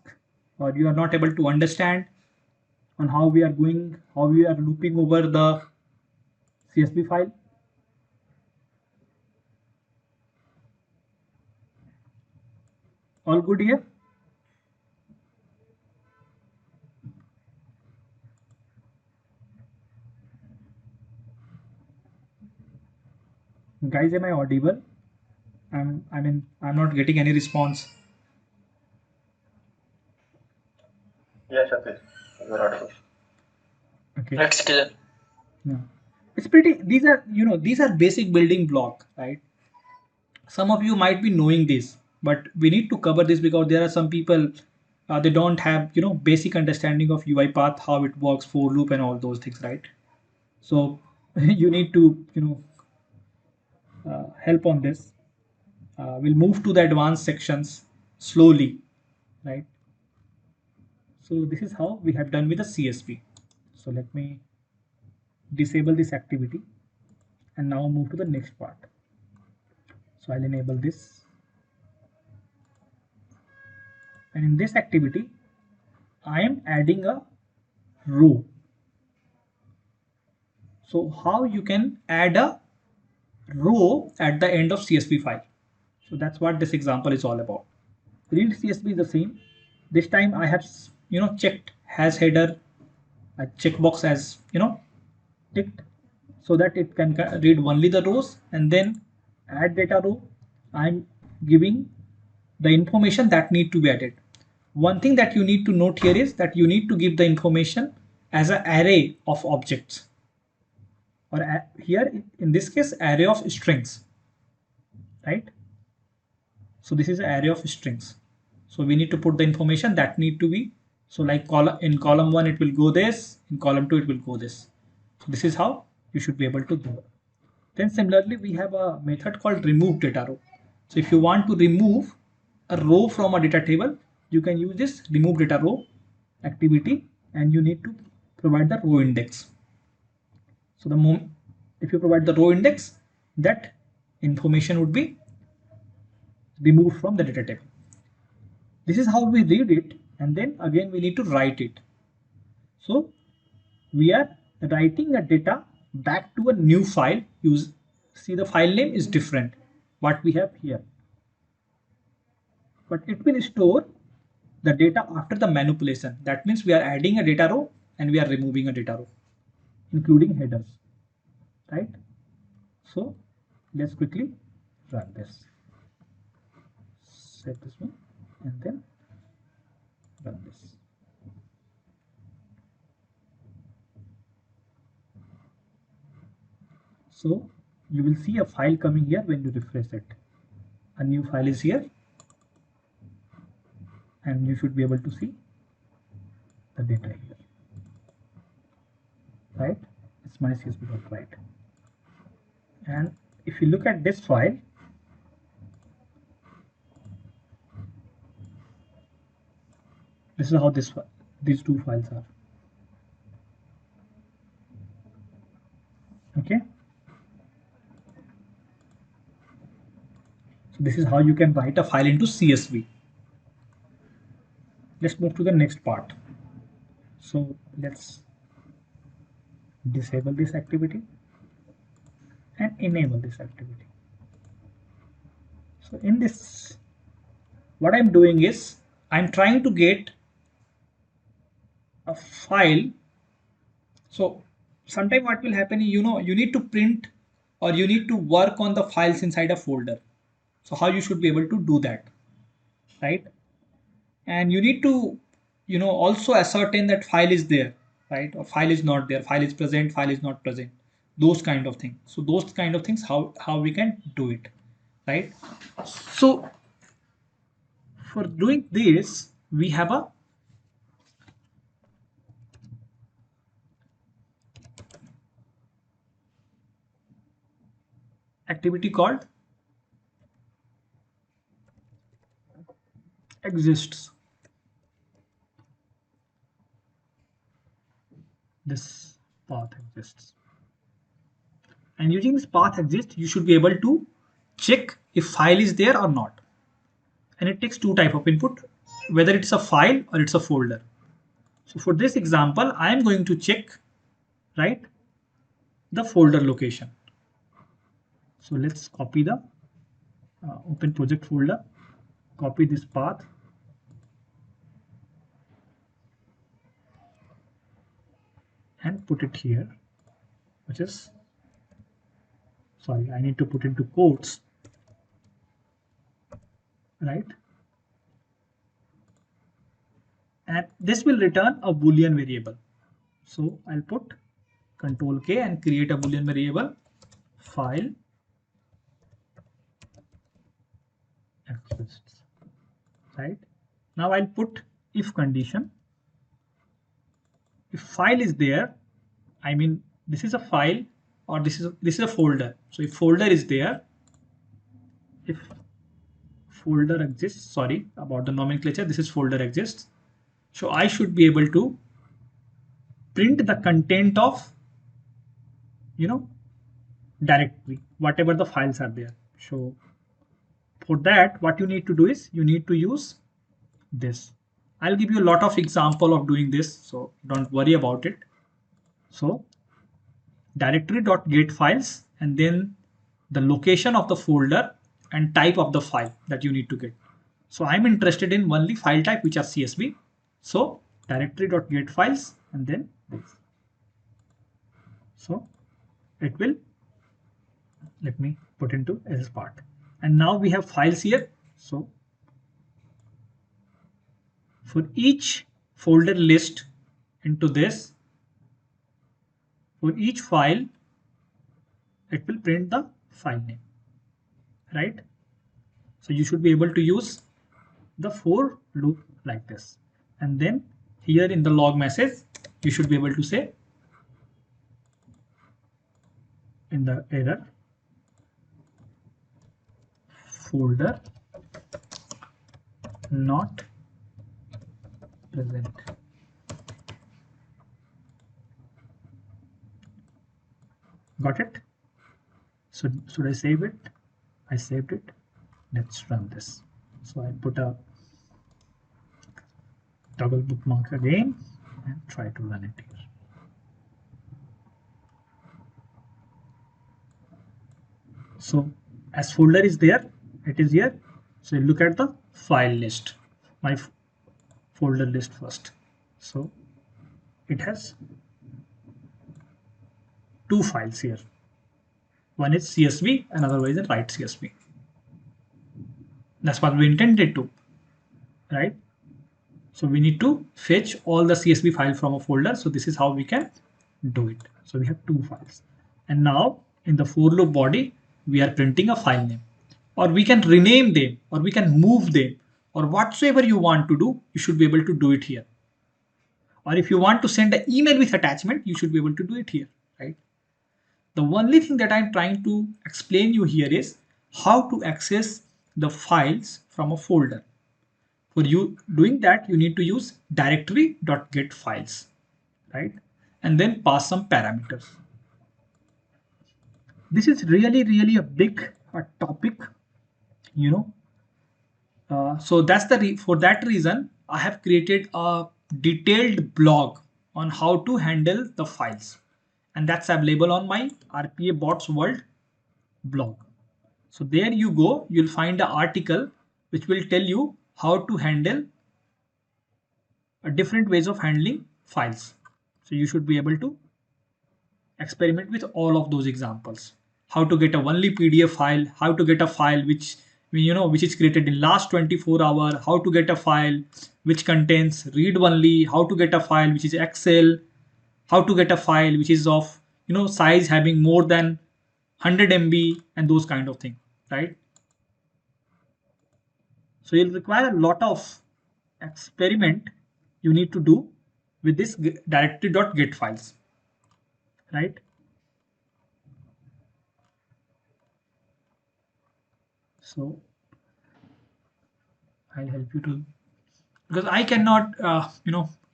or you are not able to understand on how we are looping over the CSV file? All good here? Guys, am I audible? I'm not getting any response. Yes, Satish, you're audible. Okay. It's clear. Yeah. It's pretty, these are basic building block, right? Some of you might be knowing this, but we need to cover this because there are some people, they don't have, basic understanding of UiPath, how it works, for loop and all those things, right? So you need to, help on this. We'll move to the advanced sections slowly, right? So this is how we have done with the CSV. So let me disable this activity and now move to the next part. So I'll enable this. And in this activity, I am adding a row. So how you can add a row at the end of CSV file? So that's what this example is all about. Read CSV is the same. This time I have, checked has header, a checkbox as, ticked, so that it can read only the rows, and then add data row. I'm giving the information that need to be added. One thing that you need to note here is that you need to give the information as an array of objects, or here in this case array of strings, right? So this is an array of strings. So we need to put the information that need to be, so like in column 1 it will go this, in column 2 it will go this. So this is how you should be able to do it. Then similarly we have a method called remove data row. So if you want to remove a row from a data table, you can use this remove data row activity, and you need to provide the row index. So the moment if you provide the row index, that information would be removed from the data table. This is how we read it, and then again we need to write it. So we are writing a data back to a new file. See the file name is different what we have here, but it will store the data after the manipulation. That means we are adding a data row and we are removing a data row, including headers, right? So let's quickly run this. Set this one and then run this. So you will see a file coming here when you refresh it. A new file is here, and you should be able to see the data here, right? It's my CSV.write. And if you look at this file, this is how these two files are. Okay. So this is how you can write a file into CSV. Let's move to the next part. So let's disable this activity and enable this activity. So in this, what I'm doing is I'm trying to get a file. So sometime what will happen, you need to print or you need to work on the files inside a folder. So how you should be able to do that, right? And you need to, also ascertain that file is there, right? Or file is not there, file is present, file is not present, those kind of things. So those kind of things, how we can do it, right? So for doing this, we have a activity called exists. This path exists, and using this path exists, you should be able to check if file is there or not. And it takes two type of input, whether it's a file or it's a folder. So for this example, I am going to check, right, the folder location. So let's copy the open project folder, copy this path, and put it here, which is, sorry, I need to put into quotes, right? And this will return a Boolean variable. So I'll put Control K and create a Boolean variable, file exists, right? Now I'll put if condition. If file is there, I mean this is a file or this is a folder. So if folder is there, if folder exists, sorry about the nomenclature, this is folder exists. So I should be able to print the content of, directory, whatever the files are there. So for that, what you need to do is you need to use this. I'll give you a lot of example of doing this, so don't worry about it. So directory.get files, and then the location of the folder and type of the file that you need to get. So I'm interested in only file type which are CSV. So directory.get files and then this. So it will, let me put into as part. And now we have files here. So for each folder list into this, for each file, it will print the file name, right? So you should be able to use the for loop like this. And then here in the log message, you should be able to say in the error, folder not present. Got it? So should I save it? I saved it. Let's run this. So I put a double bookmark again and try to run it here. So as folder is there, it is here. So look at the file list, my folder list first. So it has two files here. One is CSV, another one is a write CSV. That's what we intended to, right? So we need to fetch all the CSV file from a folder. So this is how we can do it. So we have two files. And now in the for loop body, we are printing a file name, or we can rename them, or we can move them, or whatsoever you want to do, you should be able to do it here. Or if you want to send an email with attachment, you should be able to do it here, right? The only thing that I'm trying to explain you here is how to access the files from a folder. For you doing that, you need to use directory.get files, right? And then pass some parameters. This is really a big topic, you know. So that's for that reason I have created a detailed blog on how to handle the files, and that's available on my RPA Bots World blog. So there you go, you'll find an article which will tell you how to handle different ways of handling files. So you should be able to experiment with all of those examples. How to get a only PDF file, how to get a file which is created in last 24 hours, how to get a file which contains read only, how to get a file which is Excel, how to get a file which is of size having more than 100 MB and those kind of thing, right? So you'll require a lot of experiment you need to do with this directory.get files, right? So I'll help you to, because I cannot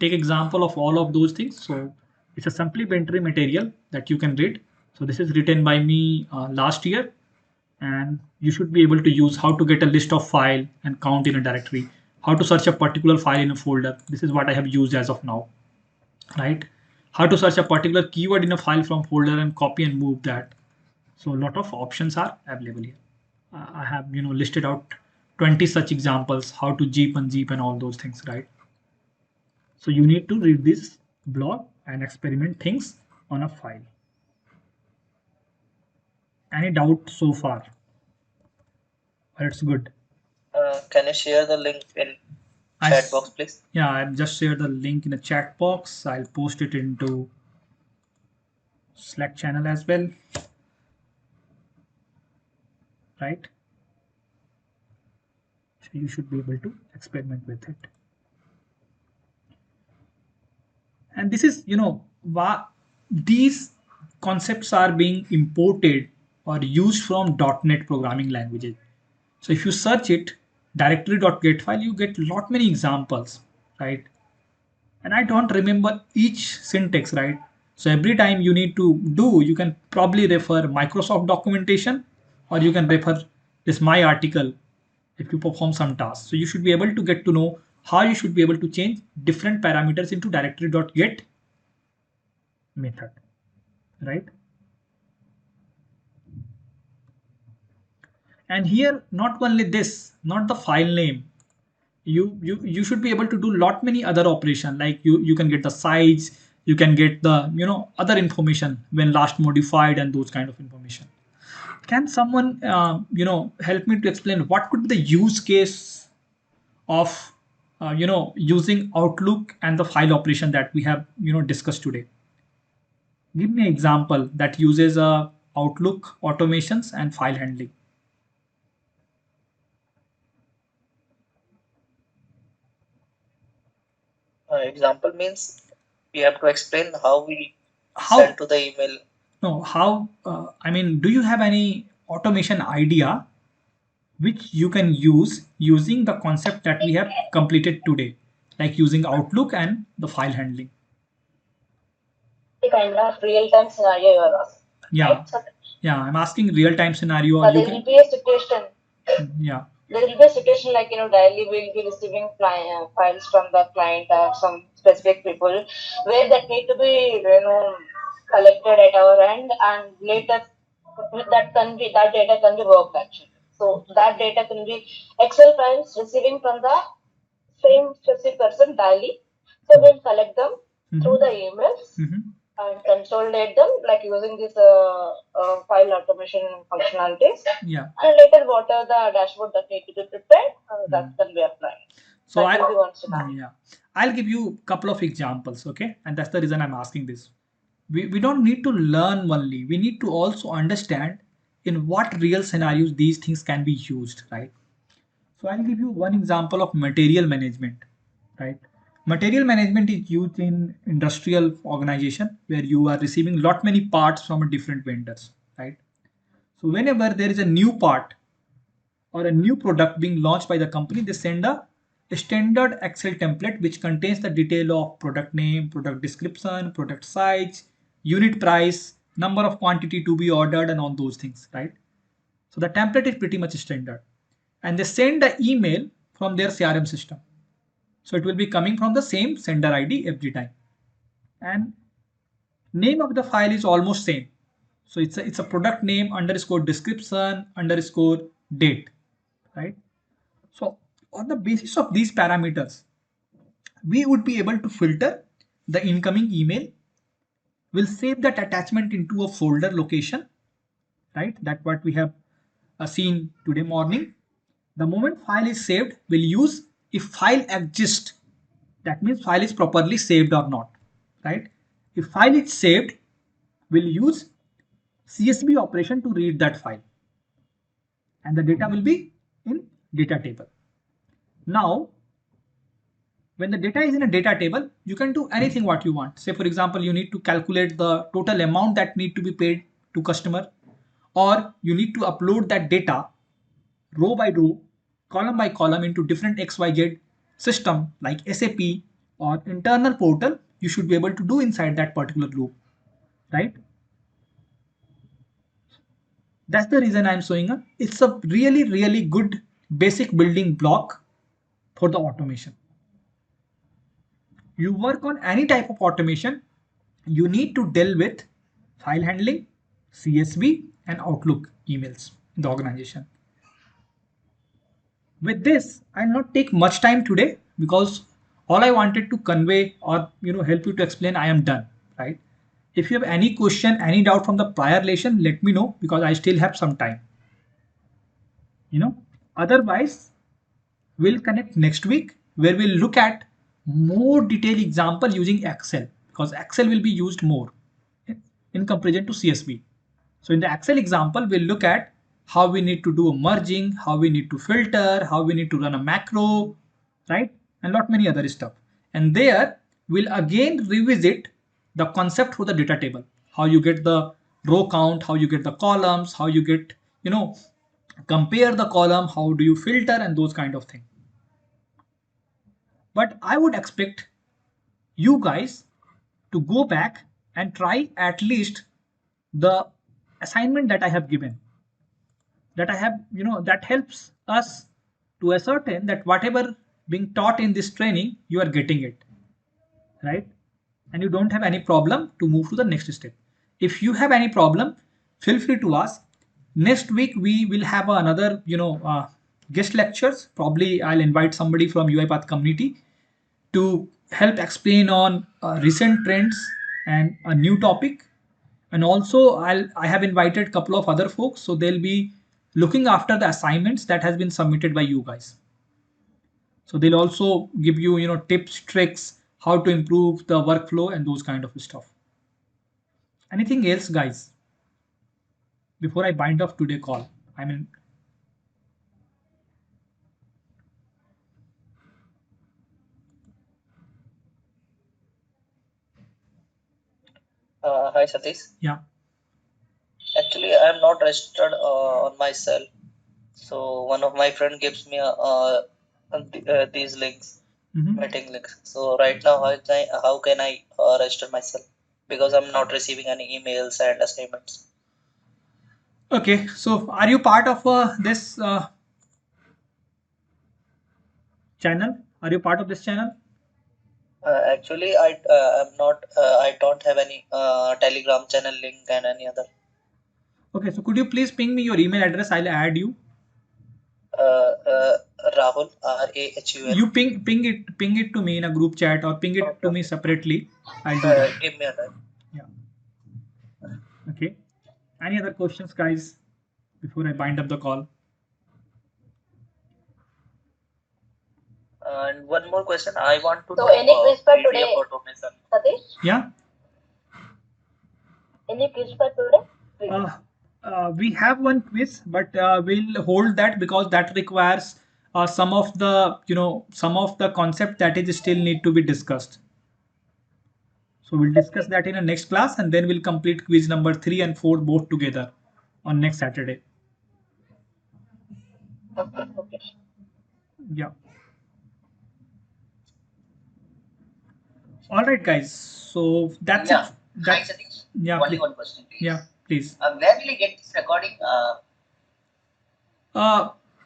take example of all of those things. So it's a supplementary material that you can read. So this is written by me last year, and you should be able to use how to get a list of file and count in a directory, how to search a particular file in a folder. This is what I have used as of now, right? How to search a particular keyword in a file from folder and copy and move that. So a lot of options are available here. I have listed out 20 such examples, how to zip unzip and all those things, right? So you need to read this blog and experiment things on a file. Any doubt so far? Or it's good? Can you share the link in chat box, please? Yeah, I've just shared the link in the chat box. I'll post it into Slack channel as well, right? So you should be able to experiment with it. And this is, these concepts are being imported or used from .NET programming languages. So if you search it, directory.get file, you get lot many examples, right? And I don't remember each syntax, right? So every time you need to do, you can probably refer Microsoft documentation, or you can refer this my article if you perform some tasks. So you should be able to get to know how you should be able to change different parameters into directory.get method, right? And here, not only this, not the file name, you should be able to do lot many other operation, like you can get the size, you can get the other information when last modified and those kind of information. Can someone help me to explain what could be the use case of using Outlook and the file operation that we have discussed today? Give me an example that uses Outlook automations and file handling. Example means we have to explain how we send to the email. No, how, I mean, do you have any automation idea which you can use using the concept that we have completed today, like using Outlook and the file handling? The kind of real-time scenario you are asking. Yeah, right? So, yeah, I'm asking real-time scenario. Or there you will can, be a situation. yeah, There will be a situation like daily we'll be receiving files from the client or some specific people where that need to be collected at our end, and later that data can be worked actually. So that data can be Excel files receiving from the same specific person daily. So we'll collect them through the emails and consolidate them like using this file automation functionalities. Yeah. And later, what are the dashboard that need to be prepared, that can be applied. So that will be one scenario. yeah, I'll give you a couple of examples, okay? And that's the reason I'm asking this. We don't need to learn only. We need to also understand in what real scenarios these things can be used, right? So I'll give you one example of material management, right? Material management is used in industrial organization where you are receiving lot many parts from a different vendors, right? So whenever there is a new part or a new product being launched by the company, they send a standard Excel template which contains the detail of product name, product description, product size, unit price, number of quantity to be ordered and all those things, right? So the template is pretty much standard. And they send the email from their CRM system. So it will be coming from the same sender ID every time. And name of the file is almost same. So it's a product name underscore description underscore date, right? So on the basis of these parameters, we would be able to filter the incoming email. We'll save that attachment into a folder location, right? That what we have seen today morning. The moment file is saved, we'll use if file exists. That means file is properly saved or not, right? If file is saved, we'll use CSV operation to read that file. And the data will be in data table. Now, when the data is in a data table, you can do anything what you want. Say, for example, you need to calculate the total amount that need to be paid to customer, or you need to upload that data row by row, column by column into different XYZ system like SAP or internal portal. You should be able to do inside that particular loop, right? That's the reason I'm showing up. It's a really, really good basic building block for the automation. You work on any type of automation, you need to deal with file handling, CSV, and Outlook emails in the organization. With this, I'll not take much time today because all I wanted to convey or help you to explain, I am done, right? If you have any question, any doubt from the prior lesson, let me know because I still have some time. Otherwise, we'll connect next week where we'll look at more detailed example using Excel because Excel will be used more in comparison to CSV. So in the Excel example, we'll look at how we need to do a merging, how we need to filter, how we need to run a macro, right? And lot many other stuff. And there we'll again revisit the concept for the data table, how you get the row count, how you get the columns, how you get, compare the column, how do you filter and those kind of things. But I would expect you guys to go back and try at least the assignment that I have given. That I have, that helps us to ascertain that whatever being taught in this training, you are getting it, right? And you don't have any problem to move to the next step. If you have any problem, feel free to ask. Next week, we will have another, guest lectures. Probably I'll invite somebody from UiPath community to help explain on recent trends and a new topic. And also I have invited a couple of other folks, so they'll be looking after the assignments that has been submitted by you guys. So they'll also give you, tips, tricks, how to improve the workflow and those kind of stuff. Anything else, guys? Before I bind off today call, Hi Satish. Yeah. Actually, I am not registered on myself. So one of my friend gives me these links, meeting links. So right now, how can I register myself? Because I'm not receiving any emails and assignments. Okay, so are you part of this channel? Are you part of this channel? Actually, I am not. I don't have any Telegram channel link and any other. Okay, so could you please ping me your email address? I'll add you. Rahul, RAHUL. You ping it to me in a group chat or ping it to me separately. I'll do that. Give me a time. Yeah. Okay. Any other questions, guys, before I bind up the call? And one more question, I want to So know. any quiz for today, automation. Satish? Yeah. Any quiz for today? We have one quiz, but we'll hold that because that requires some of the concept that is still need to be discussed. So we'll discuss that in a next class, and then we'll complete quiz number 3 and 4 both together on next Saturday. Okay. Yeah. All right, guys. So that's it. Hi, Satish. Yeah, Only please. one question, please. Yeah, please. Where will you get this recording?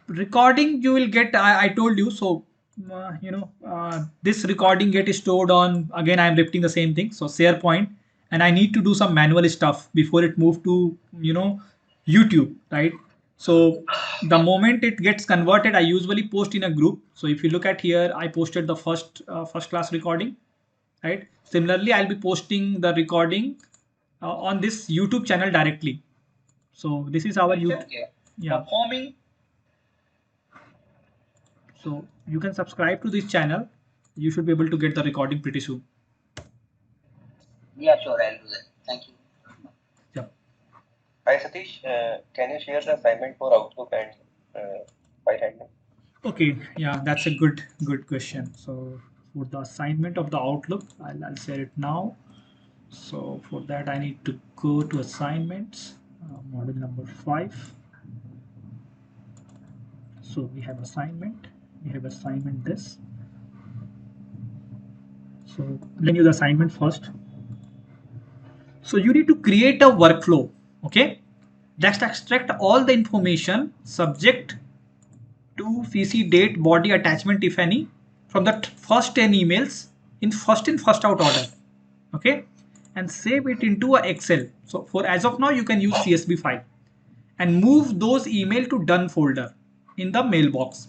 Recording you will get, I told you. So this recording get stored on, again I'm repeating the same thing, so SharePoint, and I need to do some manual stuff before it move to YouTube, right? So the moment it gets converted, I usually post in a group. So if you look at here, I posted the first class recording, right? Similarly, I'll be posting the recording on this YouTube channel directly. So this is our YouTube. Okay. Yeah. Performing. So you can subscribe to this channel. You should be able to get the recording pretty soon. Yeah, sure, I'll do that. Thank you. Yeah. Hi Satish, can you share the assignment for Outlook and File Handling? Okay. Yeah, that's a good question. So for the assignment of the Outlook, I'll share it now. So for that, I need to go to assignments, module number 5. So we have assignment. We have assignment this. So let me do the assignment first. So you need to create a workflow, okay? Just extract all the information subject to CC date, body, attachment, if any, from the first 10 emails in first out order, okay? And save it into a Excel. So for as of now, you can use CSV file and move those email to done folder in the mailbox.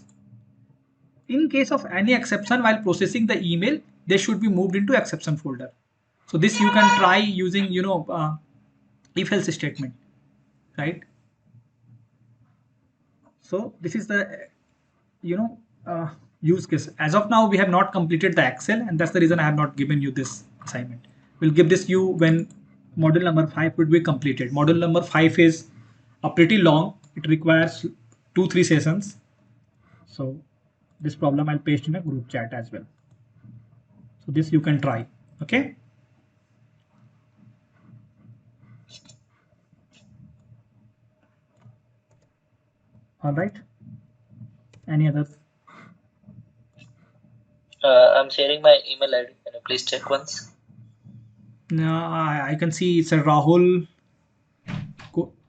In case of any exception while processing the email, they should be moved into exception folder. So this you can try using, if else statement, right? So this is the, use case. As of now, we have not completed the Excel, and that's the reason I have not given you this assignment. We'll give this you when module number 5 would be completed. Module number 5 is pretty long. It requires 2-3 sessions. So this problem I'll paste in a group chat as well. So this you can try. Okay. All right. Any other? I'm sharing my email ID. Can you please check once? No, I can see it's a Rahul.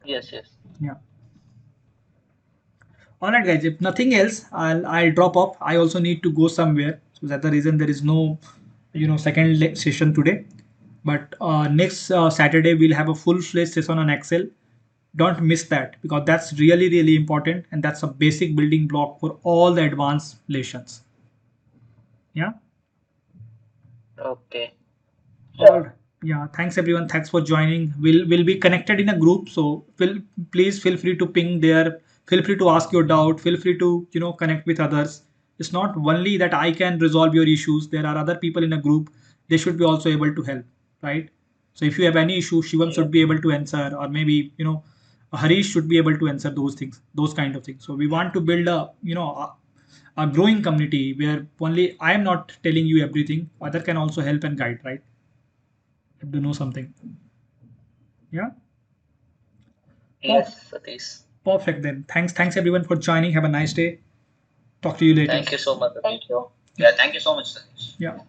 Yes, yes. Yeah. All right, guys. If nothing else, I'll drop off. I also need to go somewhere, so that's the reason there is no, second session today. But next Saturday we'll have a full-fledged session on Excel. Don't miss that, because that's really important, and that's a basic building block for all the advanced lessons. Yeah. Okay. All right. Yeah, thanks everyone. Thanks for joining. We'll be connected in a group, so please feel free to ping there. Feel free to ask your doubt. Feel free to connect with others. It's not only that I can resolve your issues. There are other people in a group. They should be also able to help, right? So if you have any issue, Shivam should be able to answer, or maybe Harish should be able to answer those things, those kind of things. So we want to build a growing community where only I am not telling you everything. Other can also help and guide, right? Have to know something. Yeah. Yes, Satish. Perfect then. Thanks everyone for joining. Have a nice day. Talk to you later. Thank you so much. Thank you. Yeah, thank you so much, Satish. Yeah.